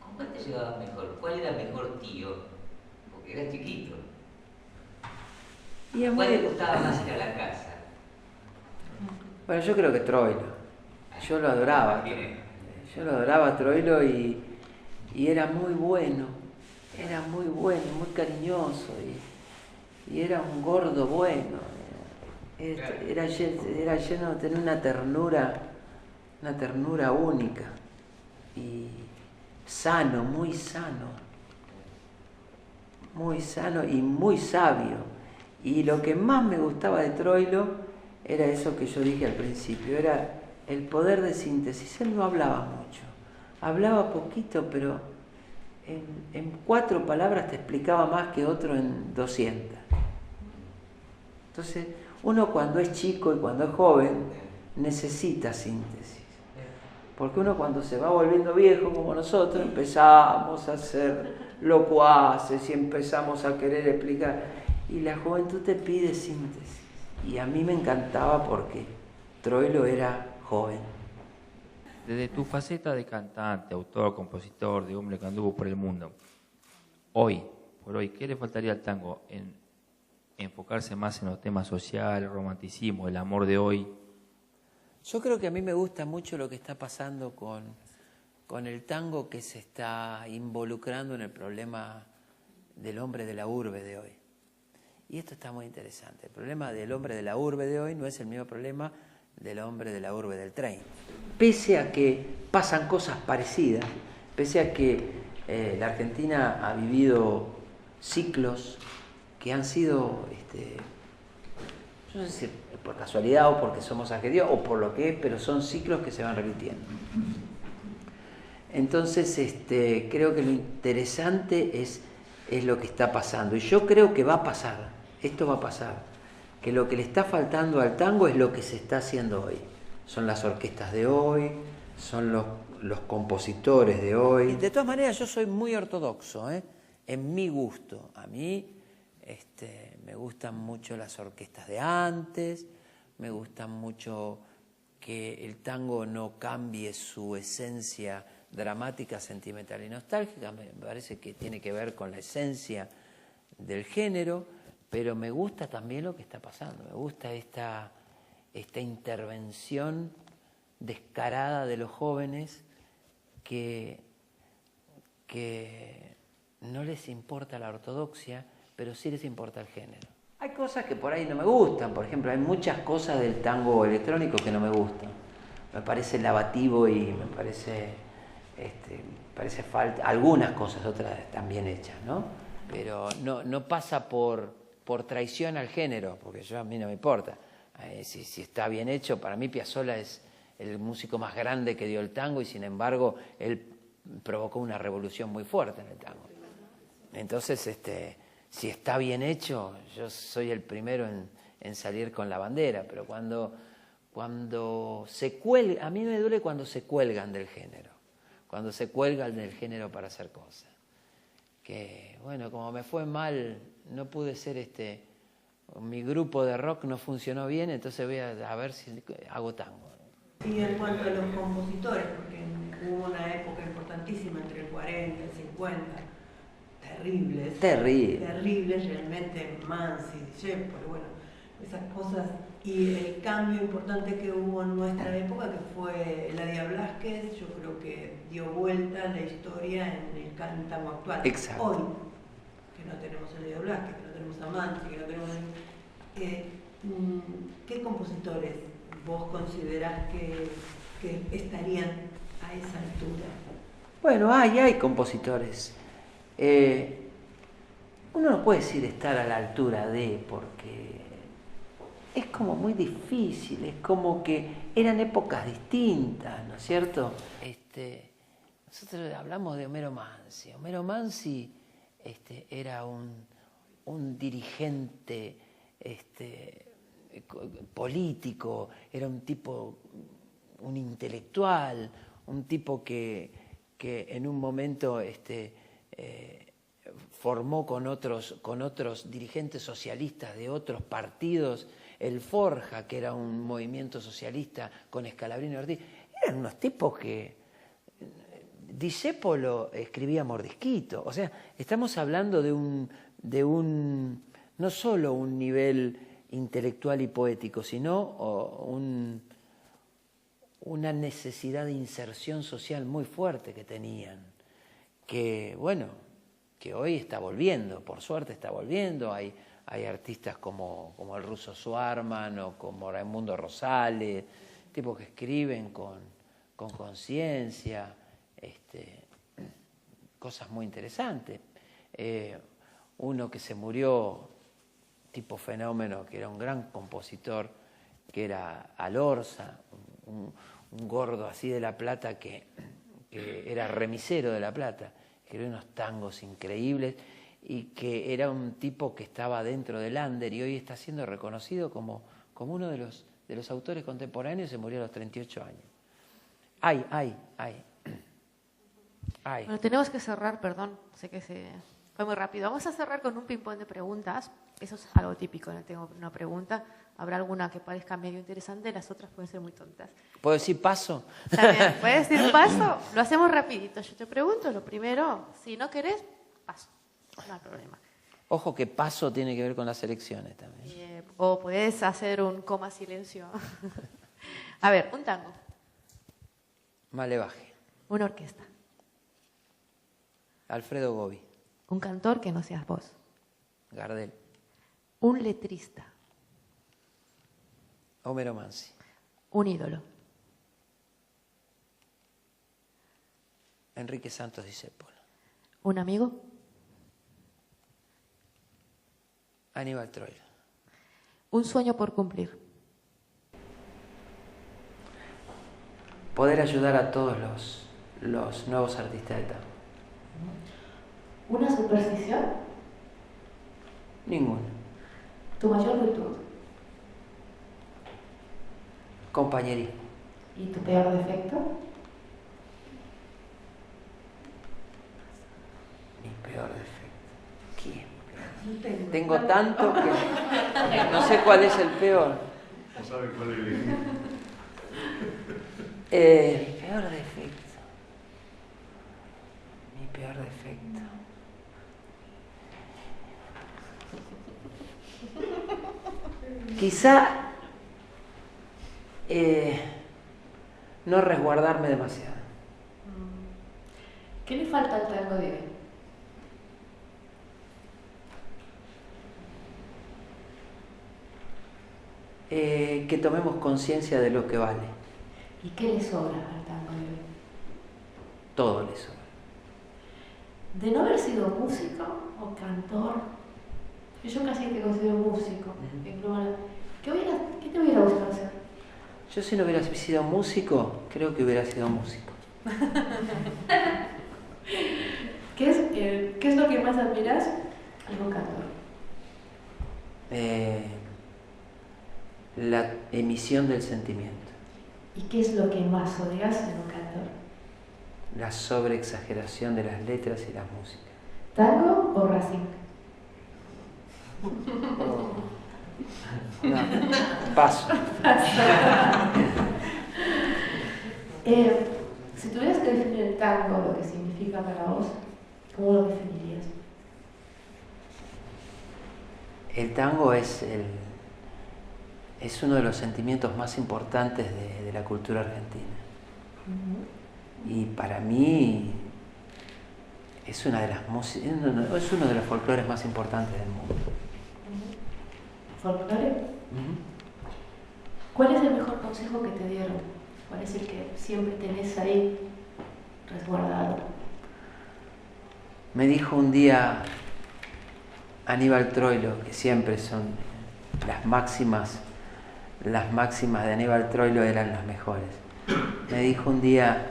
¿con cuál te llevabas mejor? ¿Cuál era mejor tío? Porque eras chiquito. Y ¿A cuál le gustaba más ir a la casa? Bueno, yo creo que Troilo. Yo lo adoraba. Yo lo adoraba a Troilo y era muy bueno. Era muy bueno, muy cariñoso y era un gordo bueno. Era lleno, tenía una ternura única y sano y muy sabio. Y lo que más me gustaba de Troilo era eso que yo dije al principio, era el poder de síntesis. Él no hablaba mucho, hablaba poquito, pero en 4 palabras te explicaba más que otro en 200. Entonces, uno cuando es chico y cuando es joven necesita síntesis. Porque uno cuando se va volviendo viejo como nosotros empezamos a ser locuaces y empezamos a querer explicar. Y la juventud te pide síntesis. Y a mí me encantaba porque Troilo era joven. Desde tu faceta de cantante, autor, compositor, de hombre que anduvo por el mundo, por hoy, ¿qué le faltaría al tango en enfocarse más en los temas sociales, el romanticismo, el amor de hoy? Yo creo que a mí me gusta mucho lo que está pasando con el tango, que se está involucrando en el problema del hombre de la urbe de hoy. Y esto está muy interesante. El problema del hombre de la urbe de hoy no es el mismo problema del hombre de la urbe del 30. Pese a que pasan cosas parecidas, pese a que la Argentina ha vivido ciclos que han sido, no sé si por casualidad o porque somos argentinos o por lo que es, pero son ciclos que se van repitiendo. Entonces, creo que lo interesante es lo que está pasando. Y yo creo que va a pasar, esto va a pasar, que lo que le está faltando al tango es lo que se está haciendo hoy. Son las orquestas de hoy, son los compositores de hoy. De todas maneras, yo soy muy ortodoxo, en mi gusto. A mí me gustan mucho las orquestas de antes, me gustan mucho que el tango no cambie su esencia dramática, sentimental y nostálgica. Me parece que tiene que ver con la esencia del género, pero me gusta también lo que está pasando. Me gusta esta intervención descarada de los jóvenes que no les importa la ortodoxia, pero sí les importa el género. Hay cosas que por ahí no me gustan. Por ejemplo, hay muchas cosas del tango electrónico que no me gustan. Me parece lavativo y me parece falta. Algunas cosas, otras están bien hechas, ¿no? Pero no pasa por traición al género, porque a mí no me importa. Si está bien hecho, para mí Piazzolla es el músico más grande que dio el tango y sin embargo él provocó una revolución muy fuerte en el tango. Entonces, si está bien hecho, yo soy el primero en salir con la bandera, pero cuando se cuelga, a mí me duele cuando se cuelgan del género, cuando se cuelgan del género para hacer cosas. Que, bueno, como me fue mal, no pude ser mi grupo de rock no funcionó bien, entonces voy a ver si hago tango. Y en cuanto a los compositores, porque hubo una época importantísima entre el 40 y el 50, terribles realmente, Mansi, Discepolo, bueno, esas cosas, y el cambio importante que hubo en nuestra época, que fue Eladia Blasquez, yo creo que dio vuelta la historia en el tango actual. Exacto. Hoy, que no tenemos a Eladia Blasquez, que no tenemos a Mansi, que no tenemos... ¿qué compositores vos considerás que estarían a esa altura? Bueno, hay compositores. uno no puede decir estar a la altura de, porque es como muy difícil, es como que eran épocas distintas, ¿no es cierto? Nosotros hablamos de Homero Mansi. Homero Mansi era un dirigente político, era un tipo, un intelectual, un tipo que en un momento formó con otros dirigentes socialistas de otros partidos, el Forja, que era un movimiento socialista con Scalabrini y Ortiz. Eran unos tipos que Discépolo escribía Mordisquito. O sea, estamos hablando de un no solo un nivel intelectual y poético, sino una necesidad de inserción social muy fuerte que tenían, que bueno, que hoy está volviendo, por suerte está volviendo. Hay artistas como el ruso Swarman o como Raimundo Rosales, tipos que escriben con conciencia, cosas muy interesantes. Uno que se murió, tipo fenómeno, que era un gran compositor, que era Alorza, un gordo así de La Plata que era remisero de La Plata, escribió unos tangos increíbles y que era un tipo que estaba dentro del under y hoy está siendo reconocido como uno de los autores contemporáneos y se murió a los 38 años. Ay. Bueno, tenemos que cerrar, perdón, sé que fue muy rápido. Vamos a cerrar con un ping-pong de preguntas. Eso es algo típico, no tengo una pregunta. Habrá alguna que parezca medio interesante, las otras pueden ser muy tontas. ¿Puedo decir paso? También, ¿puedes decir paso? Lo hacemos rapidito. Yo te pregunto lo primero. Si no querés, paso. No hay problema. Ojo que paso tiene que ver con las elecciones también. O podés hacer un coma silencio. A ver, un tango. Malevaje. Una orquesta. Alfredo Gobi. Un cantor que no seas vos. Gardel. Un letrista. Homero Mansi. Un ídolo. Enrique Santos Discépolo. Un amigo. Aníbal Troilo. Un sueño por cumplir. Poder ayudar a todos los nuevos artistas de tango. ¿Una superstición? Ninguno. ¿Tu mayor virtud? Compañerismo. ¿Y tu peor defecto? Mi peor defecto. ¿Quién? Tengo tanto que no sé cuál es el peor. No sabe cuál elegir. Mi peor defecto. Mi peor defecto. Quizá no resguardarme demasiado. ¿Qué le falta al tango de hoy? Que tomemos conciencia de lo que vale. ¿Y qué le sobra al tango de hoy? Todo le sobra. De no haber sido músico o cantor, yo casi te considero músico. ¿Qué te hubiera gustado hacer? Yo si no hubiera sido músico, creo que hubiera sido músico. ¿Qué es lo que más admiras en un cantor? La emisión del sentimiento. ¿Y qué es lo que más odias en un cantor? La sobreexageración de las letras y la música. ¿Tango o Racing? No, paso. Si tuvieras que definir el tango, lo que significa para vos, ¿cómo lo definirías? El tango es uno de los sentimientos más importantes de la cultura argentina. Y para mí es uno de los folclores más importantes del mundo. ¿Folclore? ¿Cuál es el mejor consejo que te dieron? ¿Cuál es el que siempre tenés ahí resguardado? Me dijo un día Aníbal Troilo, que siempre son las máximas de Aníbal Troilo eran las mejores. Me dijo un día,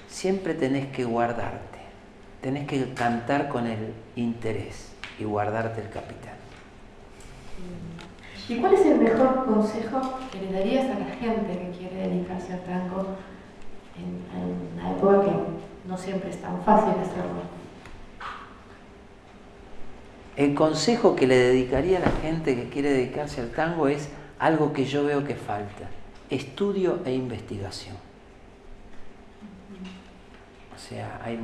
siempre tenés que guardarte, tenés que cantar con el interés y guardarte el capital. ¿Y cuál es el mejor consejo que le darías a la gente que quiere dedicarse al tango en una época que no siempre es tan fácil hacerlo? El consejo que le dedicaría a la gente que quiere dedicarse al tango es algo que yo veo que falta: estudio e investigación. O sea, hay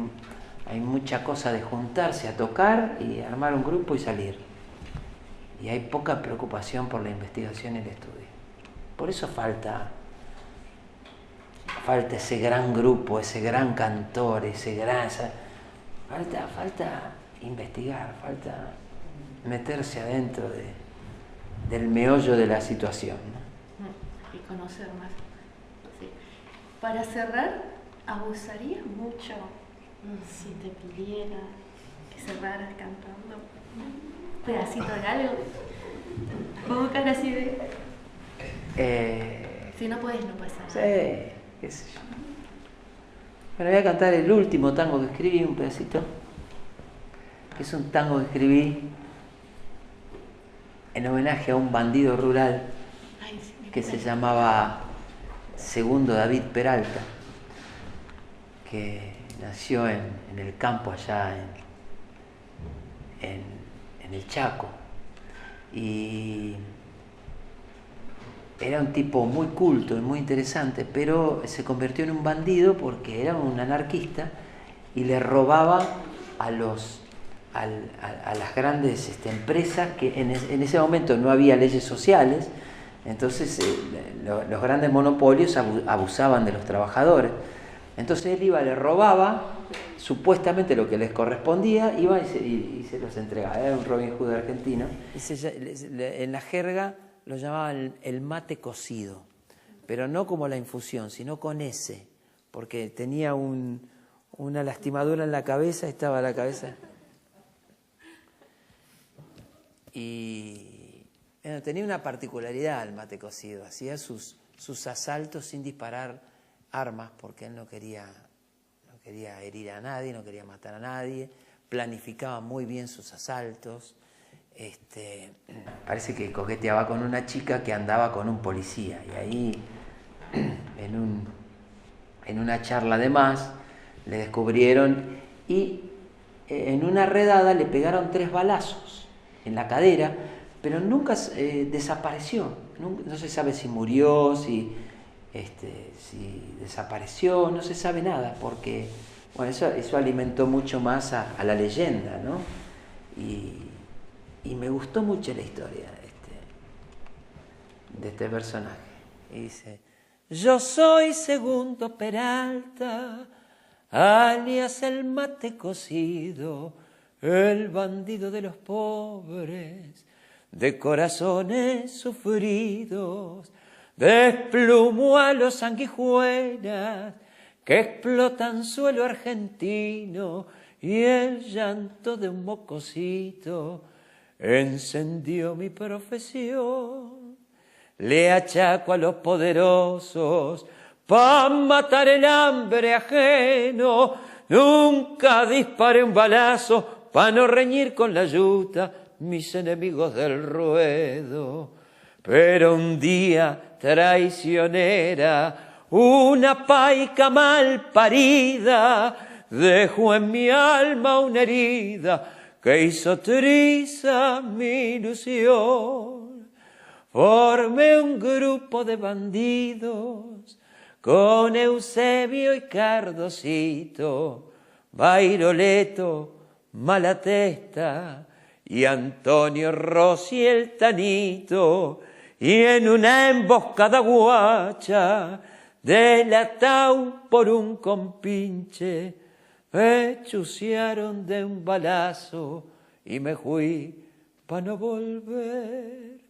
mucha cosa de juntarse a tocar y armar un grupo y salir. Y hay poca preocupación por la investigación y el estudio. Por eso falta ese gran grupo, ese gran cantor, falta investigar, falta meterse adentro del meollo de la situación, ¿no? Y conocer más. Sí. Para cerrar, ¿abusarías mucho si te pidiera que cerraras cantando un pedacito de algo? Pongo cara así de... si no puedes, no pasa nada. Sí, qué sé yo. Bueno, voy a cantar el último tango que escribí, un pedacito. Que es un tango que escribí en homenaje a un bandido rural que se llamaba Segundo David Peralta, que nació en el campo allá en el Chaco, y era un tipo muy culto y muy interesante, pero se convirtió en un bandido porque era un anarquista y le robaba a las grandes empresas, que en ese momento no había leyes sociales, entonces los grandes monopolios abusaban de los trabajadores. Entonces él iba, le robaba supuestamente lo que les correspondía, iba y se los entregaba. Era un Robin Hood argentino. En la jerga lo llamaban el mate cocido, pero no como la infusión, sino con ese, porque tenía una lastimadura en la cabeza, estaba la cabeza. Y bueno, tenía una particularidad el mate cocido, hacía sus asaltos sin disparar armas, porque él no quería herir a nadie, no quería matar a nadie, planificaba muy bien sus asaltos. Parece que coqueteaba con una chica que andaba con un policía, y ahí en una charla de más le descubrieron y en una redada le pegaron 3 balazos en la cadera, pero nunca desapareció. No se sabe si murió, si desapareció, no se sabe nada, porque bueno, eso alimentó mucho más a la leyenda, ¿no? Y me gustó mucho la historia de este personaje. Y dice: yo soy Segundo Peralta, alias el mate cocido, el bandido de los pobres, de corazones sufridos, desplumo a los sanguijuelas que explotan suelo argentino, y el llanto de un mocosito encendió mi profesión. Le achaco a los poderosos pa' matar el hambre ajeno, nunca disparé un balazo pa' no reñir con la yuta mis enemigos del ruedo. Pero un día traicionera, una paica mal parida, dejó en mi alma una herida que hizo triza mi ilusión. Formé un grupo de bandidos con Eusebio y Cardosito, Bairoleto, Malatesta y Antonio Rossi el Tanito, y en una emboscada guacha delatado por un compinche me chucearon de un balazo y me fui pa' no volver.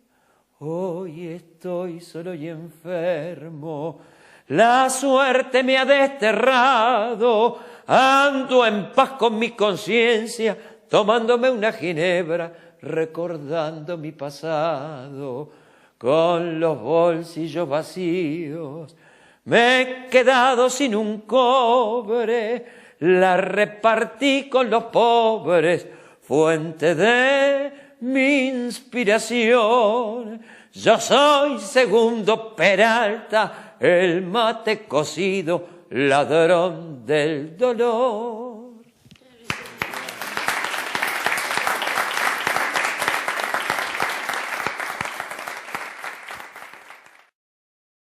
Hoy estoy solo y enfermo, la suerte me ha desterrado, ando en paz con mi conciencia, tomándome una ginebra, recordando mi pasado, con los bolsillos vacíos. Me he quedado sin un cobre, la repartí con los pobres, fuente de mi inspiración. Yo soy Segundo Peralta, el mate cocido, ladrón del dolor.